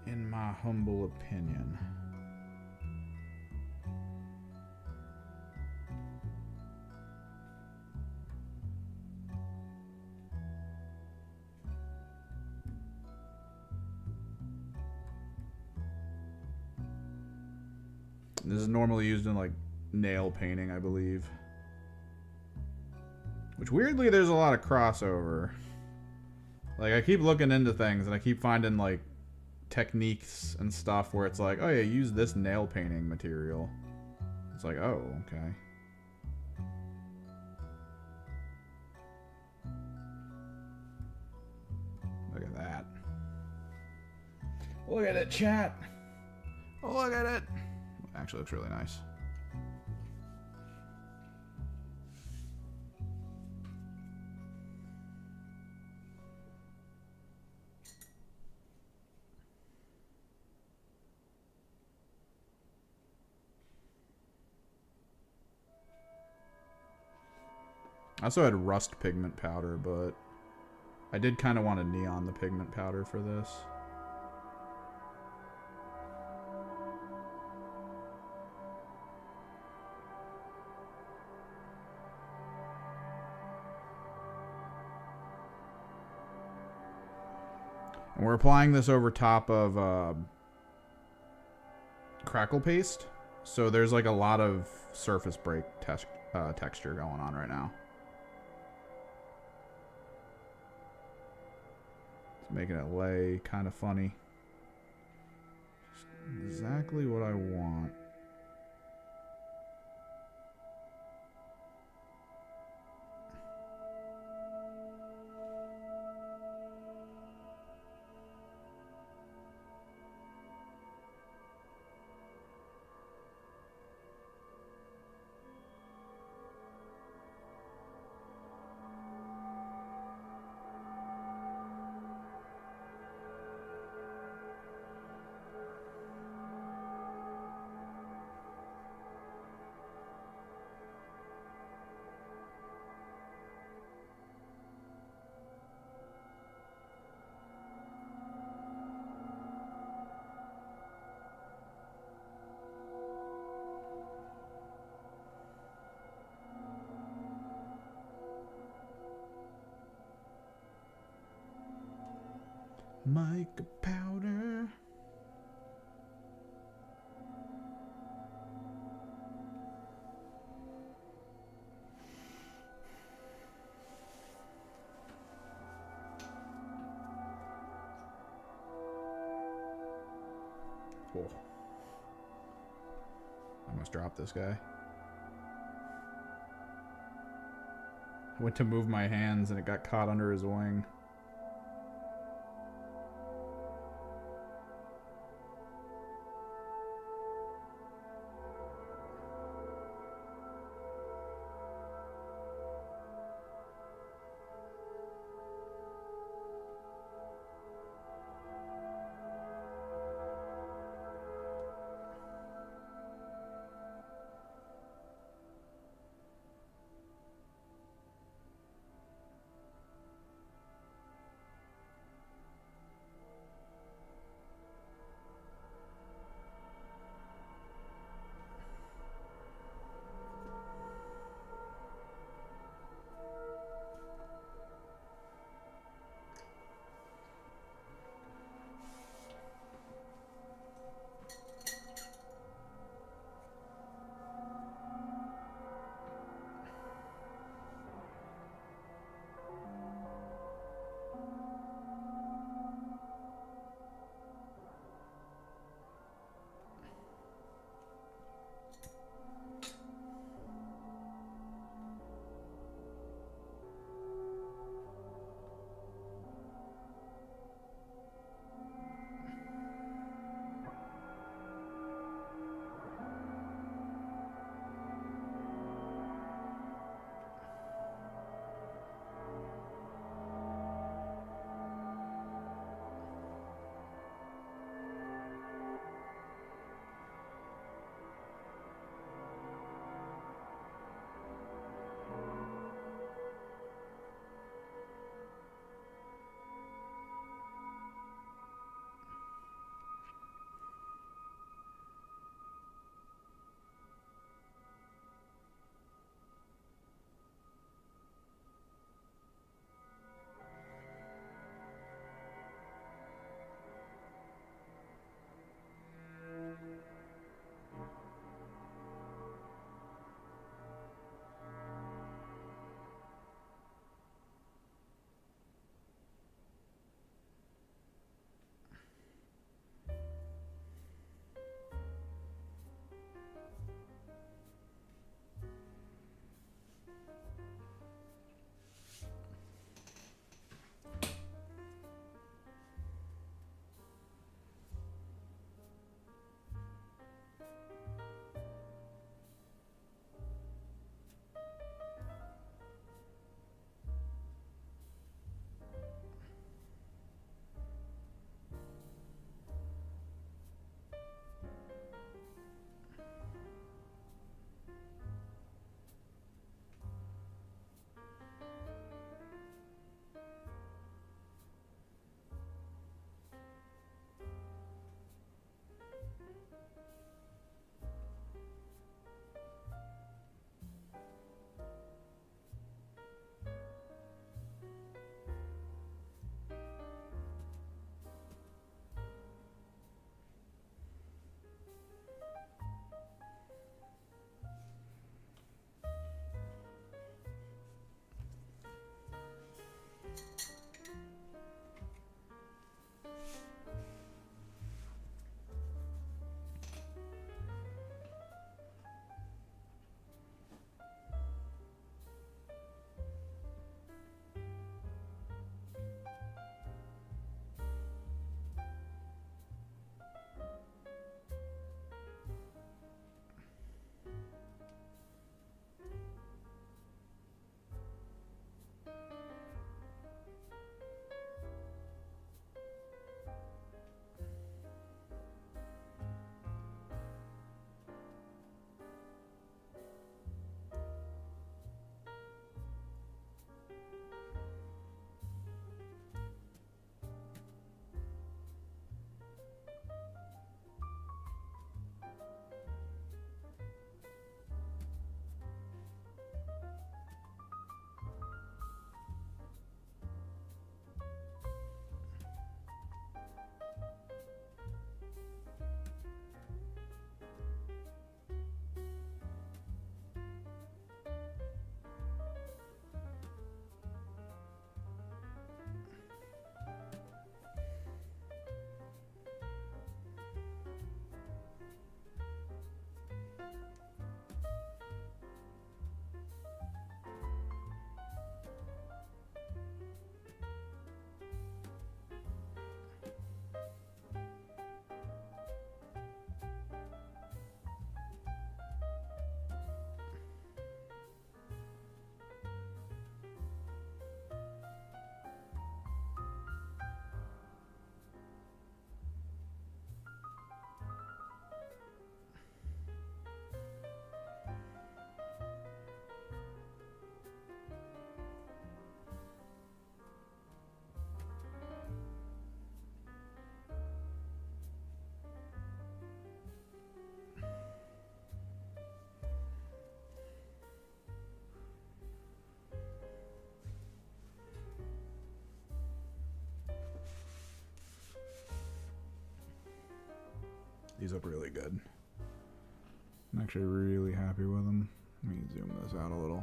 in my humble opinion. This is normally used in like nail painting, I believe. Which weirdly there's a lot of crossover. Like I keep looking into things and I keep finding like techniques and stuff where it's like, oh yeah, use this nail painting material. It's like, oh, okay. Look at that. Look at it, chat. Look at it. Actually looks really nice. I also had rust pigment powder, but I did kind of want to neon the pigment powder for this. And we're applying this over top of crackle paste, so there's like a lot of surface break texture going on right now. It's making it lay kind of funny. Just exactly what I want. Mica powder. Oh. I almost dropped this guy. I went to move my hands and it got caught under his wing. These look really good. I'm actually really happy with them. Let me zoom this out a little.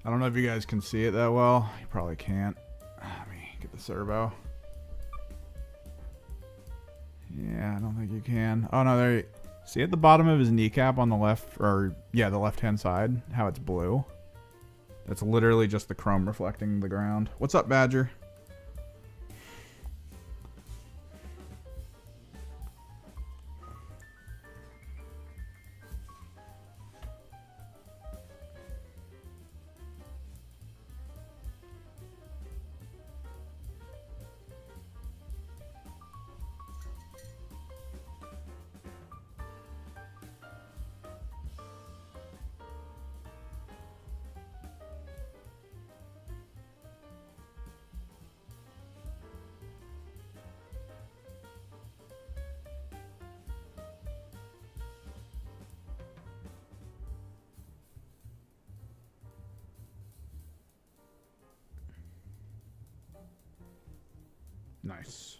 I don't know if you guys can see it that well. You probably can't. Let me get the servo. Yeah, I don't think you can. Oh no, there. See at the bottom of his kneecap on the left, or yeah, the left-hand side, how it's blue? That's literally just the chrome reflecting the ground. What's up, Badger? Nice.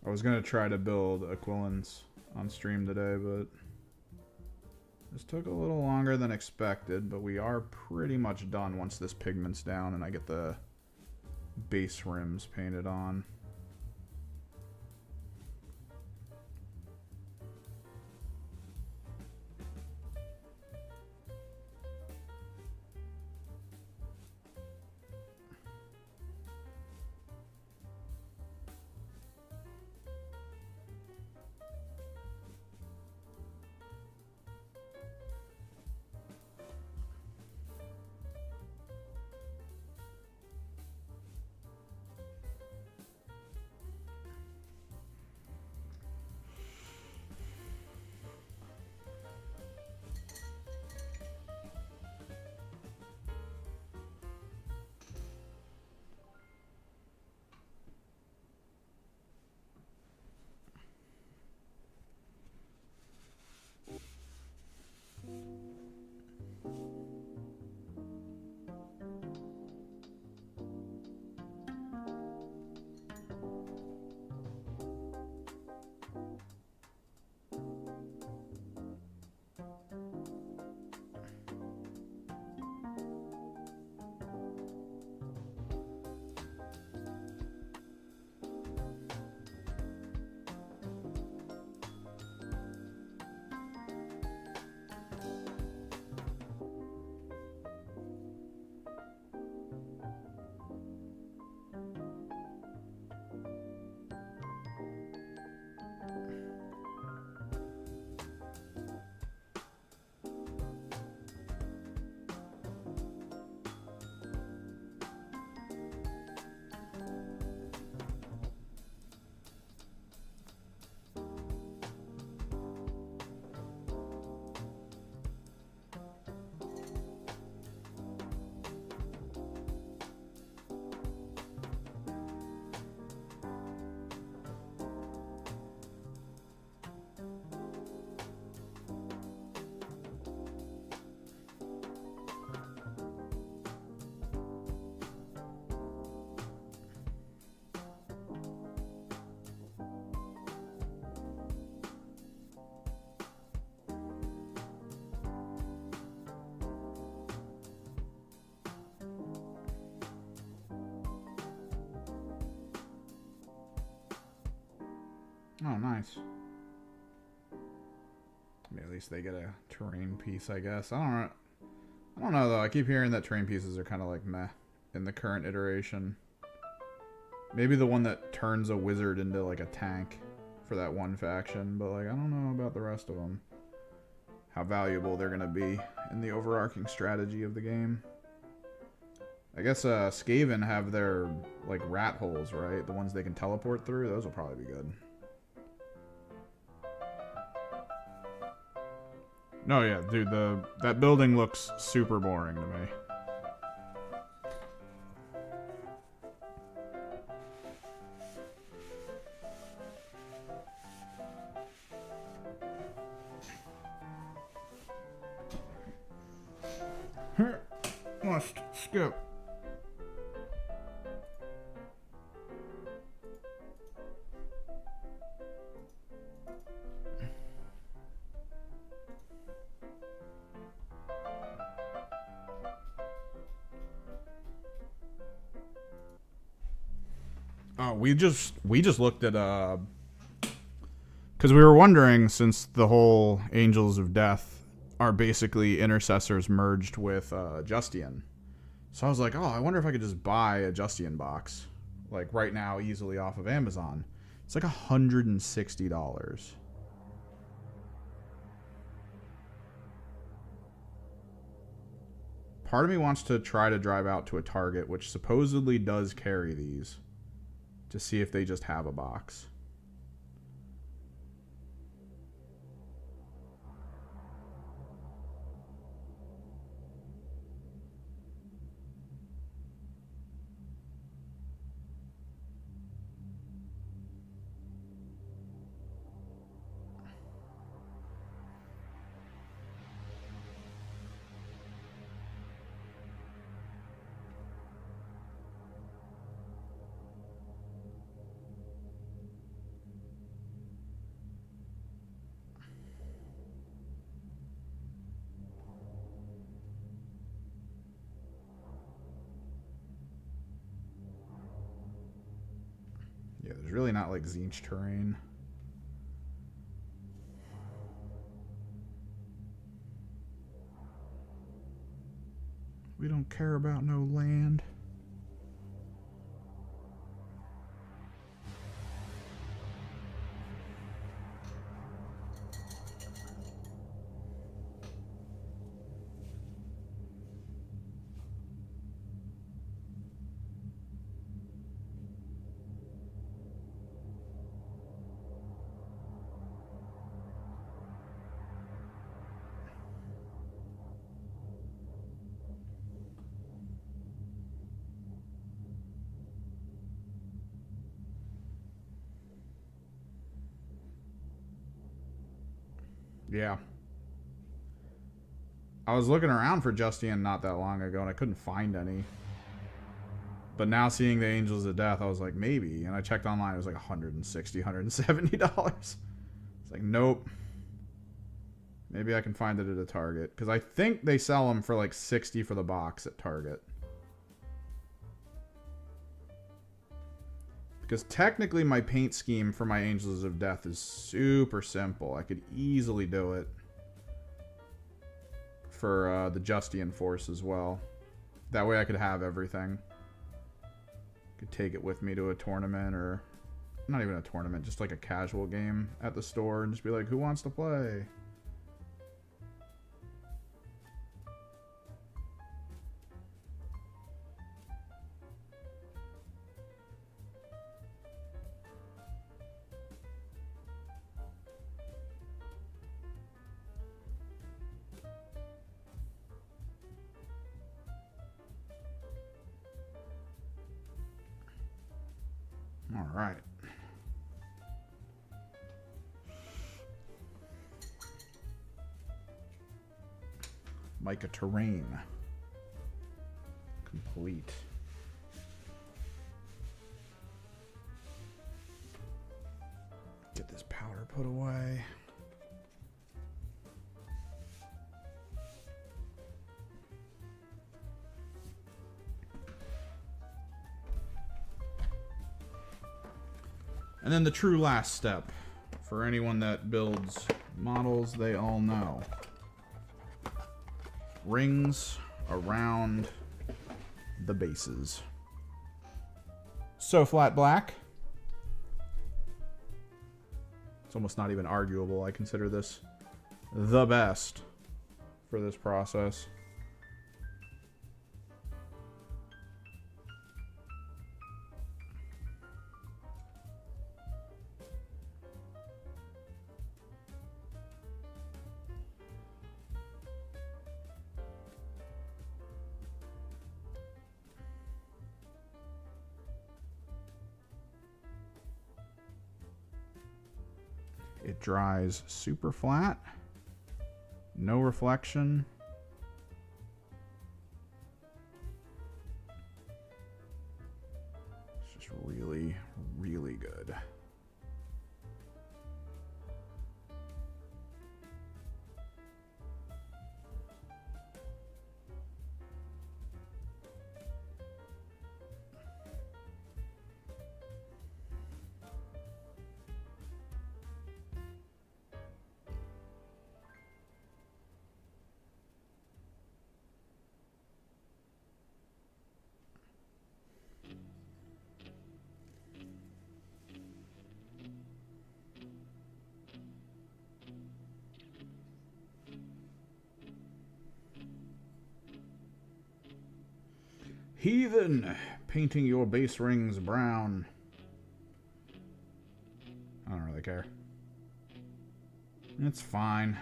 I was going to try to build Aquilons on stream today, but this took a little longer than expected, but we are pretty much done once this pigment's down and I get the base rims painted on. Oh, nice. I mean, at least they get a terrain piece, I guess. I don't know, though. I keep hearing that terrain pieces are kind of like meh in the current iteration. Maybe the one that turns a wizard into like a tank for that one faction, but like I don't know about the rest of them. How valuable they're going to be in the overarching strategy of the game. I guess Skaven have their like rat holes, right? The ones they can teleport through. Those will probably be good. No, yeah, dude, that building looks super boring to me. Must skip. Oh, we just looked at because we were wondering, since the whole Angels of Death are basically intercessors merged with Justian. So I was like, oh, I wonder if I could just buy a Justian box, like right now, easily off of Amazon. It's like $160. Part of me wants to try to drive out to a Target, which supposedly does carry these, to see if they just have a box. Yeah, there's really not like Tzeentch terrain. We don't care about no land. Yeah. I was looking around for Justian not that long ago, and I couldn't find any. But now seeing the Angels of Death, I was like, maybe. And I checked online, it was like $160, $170. It's like, nope. Maybe I can find it at a Target. Because I think they sell them for like $60 for the box at Target. Because technically my paint scheme for my Angels of Death is super simple. I could easily do it for the Justian Force as well. That way I could have everything. Could take it with me to a tournament, or not even a tournament, just like a casual game at the store, and just be like, who wants to play? All right. Mica terrain. Complete. Get this powder put away. And then the true last step For anyone that builds models, they all know. Rings around the bases. So flat black. It's almost not even arguable. I consider this the best for this process. It dries super flat, no reflection. It's just really, really good. Heathen, painting your base rings brown. I don't really care. It's fine.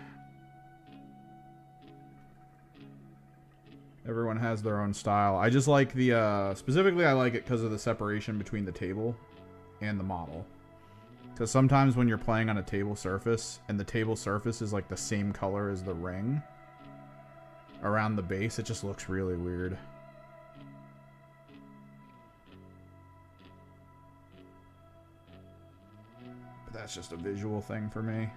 Everyone has their own style. I just like the, specifically I like it because of the separation between the table and the model. Because sometimes when you're playing on a table surface, and the table surface is like the same color as the ring around the base, it just looks really weird. That's just a visual thing for me.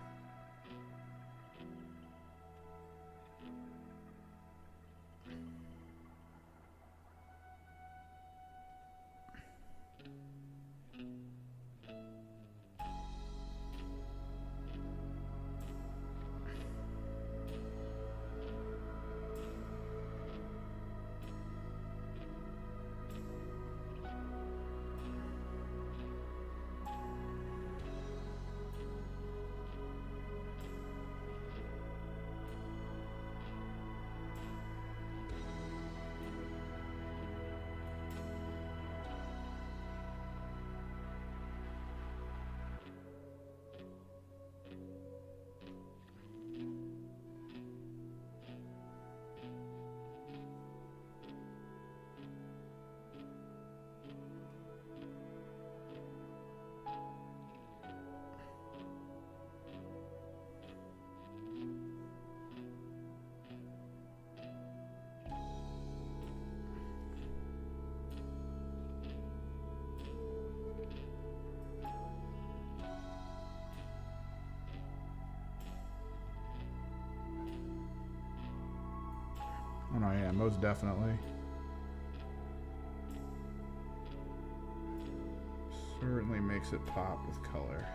Oh no, yeah, most definitely. Certainly makes it pop with color.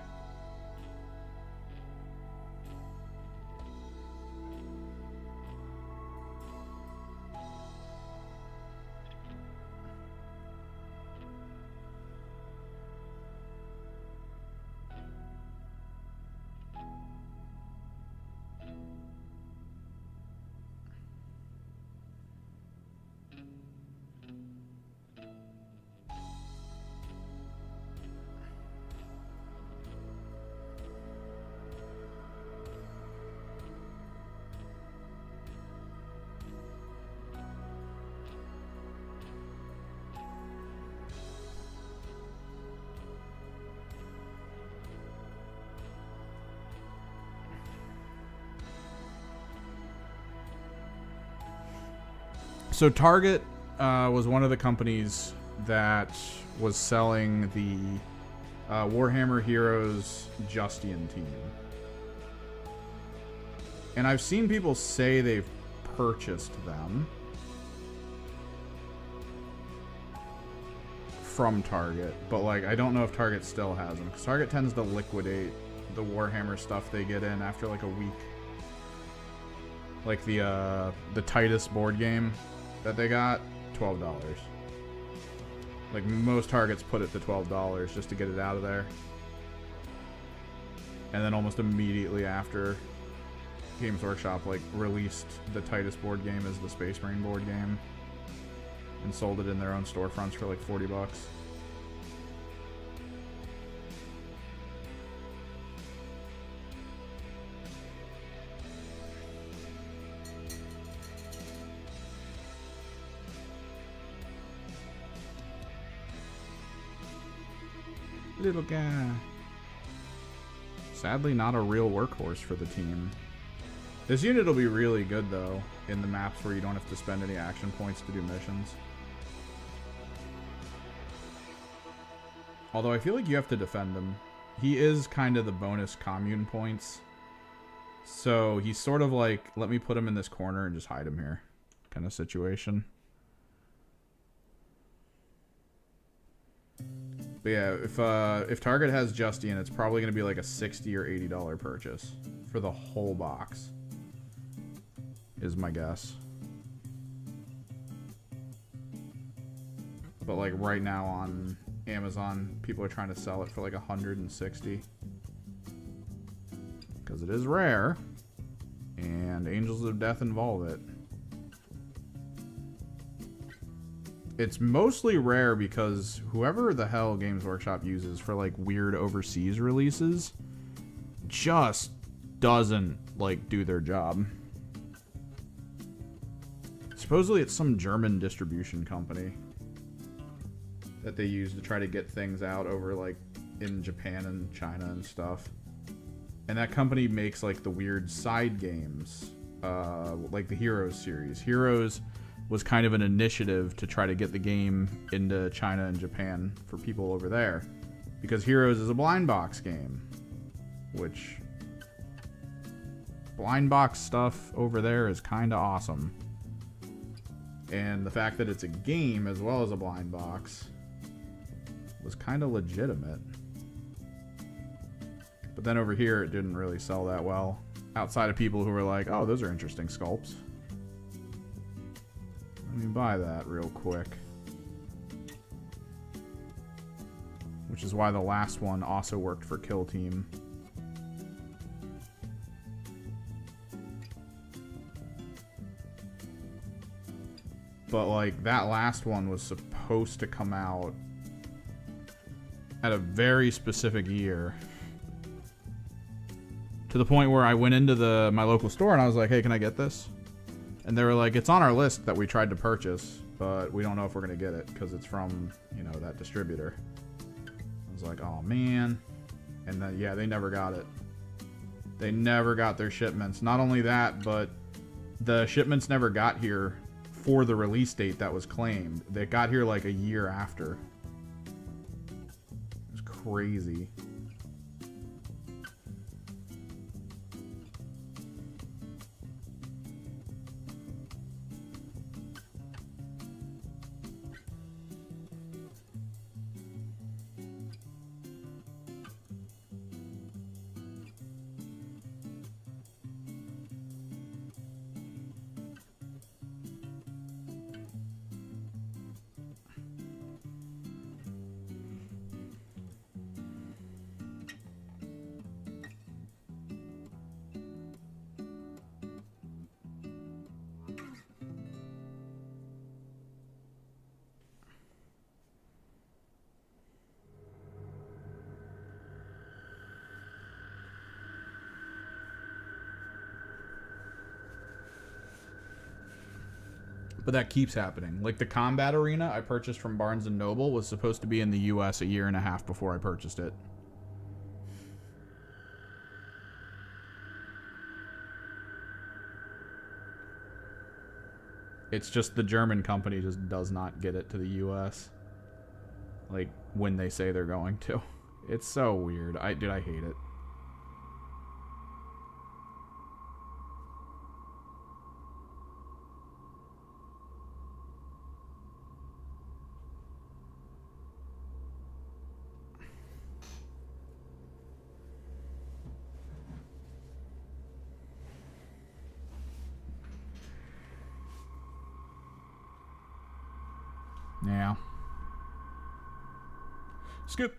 So Target was one of the companies that was selling the Warhammer Heroes Justian team. And I've seen people say they've purchased them from Target, but like I don't know if Target still has them, because Target tends to liquidate the Warhammer stuff they get in after like a week. Like the Titus board game that they got, $12. Like most Targets put it to $12 just to get it out of there. And then almost immediately after, Games Workshop like released the Titus board game as the Space Marine board game and sold it in their own storefronts for like $40. Little guy. Sadly, not a real workhorse for the team. This unit will be really good, though, in the maps where you don't have to spend any action points to do missions. Although I feel like you have to defend him. He is kind of the bonus commune points. So he's sort of like, let me put him in this corner and just hide him here kind of situation. But yeah, if Target has Justine, it's probably going to be like a $60 or $80 purchase for the whole box, is my guess. But like right now on Amazon, people are trying to sell it for like $160 because it is rare, and Angels of Death involve it. It's mostly rare because whoever the hell Games Workshop uses for like weird overseas releases just doesn't like do their job. Supposedly it's some German distribution company that they use to try to get things out over like in Japan and China and stuff. And that company makes like the weird side games, like the Heroes series. Heroes was kind of an initiative to try to get the game into China and Japan for people over there, because Heroes is a blind box game, which blind box stuff over there is kind of awesome. And the fact that it's a game as well as a blind box was kind of legitimate. But then over here it didn't really sell that well, outside of people who were like, oh, those are interesting sculpts. Let me buy that real quick. Which is why the last one also worked for Kill Team. But like that last one was supposed to come out at a very specific year. To the point where I went into my local store and I was like, hey, can I get this? And they were like, it's on our list that we tried to purchase, but we don't know if we're going to get it because it's from, you know, that distributor. I was like, oh, man. And then, yeah, they never got it. They never got their shipments. Not only that, but the shipments never got here for the release date that was claimed. They got here like a year after. It was crazy. But that keeps happening. Like the combat arena I purchased from Barnes & Noble was supposed to be in the US a year and a half before I purchased it. It's just the German company just does not get it to the US. Like when they say they're going to. It's so weird. I hate it. Yeah. Skip.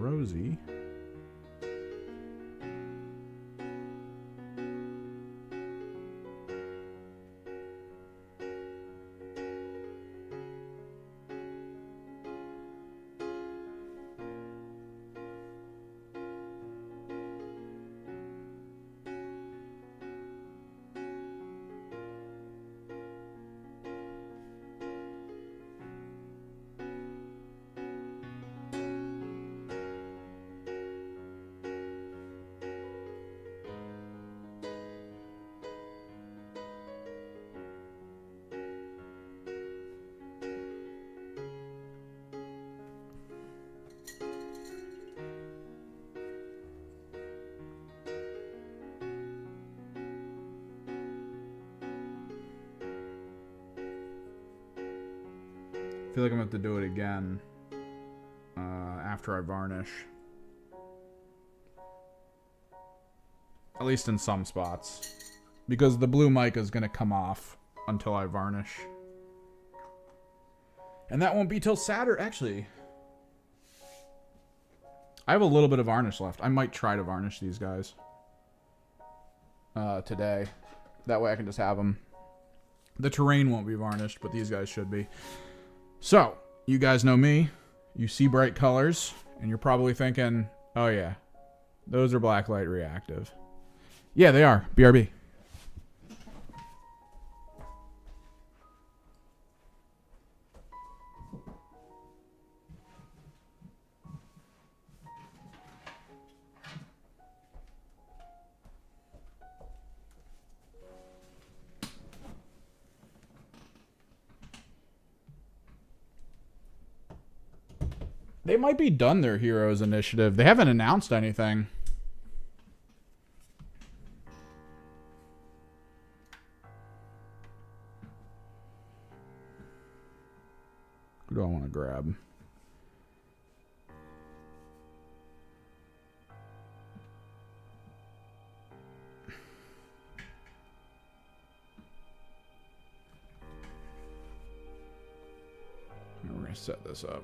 Rosie. I feel like I'm going to have to do it again after I varnish. At least in some spots. Because the blue mica is going to come off until I varnish. And that won't be till Saturday. Actually, I have a little bit of varnish left. I might try to varnish these guys today. That way I can just have them. The terrain won't be varnished, but these guys should be. So, you guys know me. You see bright colors, and you're probably thinking, oh yeah, those are blacklight reactive. Yeah, they are. BRB. They might be done their Heroes initiative. They haven't announced anything. Who do I want to grab? We're going to set this up.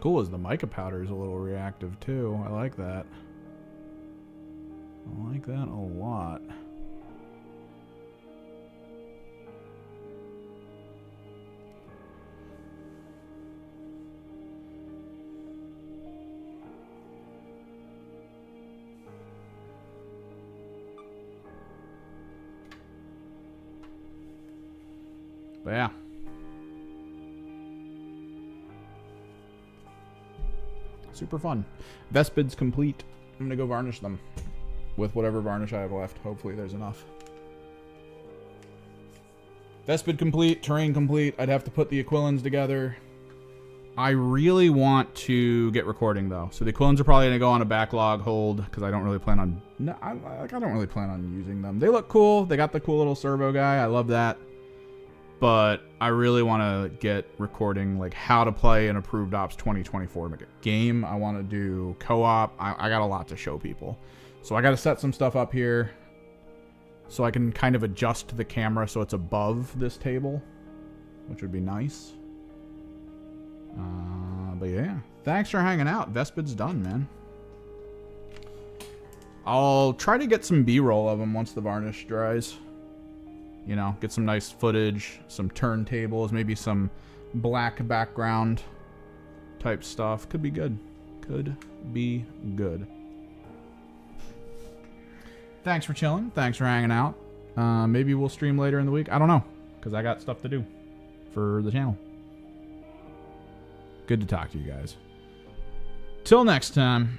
Cool as the mica powder is a little reactive too. I like that. I like that a lot. But yeah. Super fun. Vespid's complete. I'm gonna go varnish them. with whatever varnish I have left. Hopefully there's enough. Vespid complete, terrain complete. I'd have to put the Aquilons together. I really want to get recording though. So the Aquilons are probably gonna go on a backlog hold because I don't really plan on. No, I don't really plan on using them. They look cool. They got the cool little servo guy. I love that. But I really want to get recording like how to play an Approved Ops 2024 game. I want to do co-op. I got a lot to show people. So I got to set some stuff up here so I can kind of adjust the camera so it's above this table, which would be nice. But yeah, thanks for hanging out. Vespid's done, man. I'll try to get some B-roll of him once the varnish dries. You know, get some nice footage, some turntables, maybe some black background type stuff. Could be good. Could be good. Thanks for chilling. Thanks for hanging out. Maybe we'll stream later in the week. I don't know, because I got stuff to do for the channel. Good to talk to you guys. Till next time.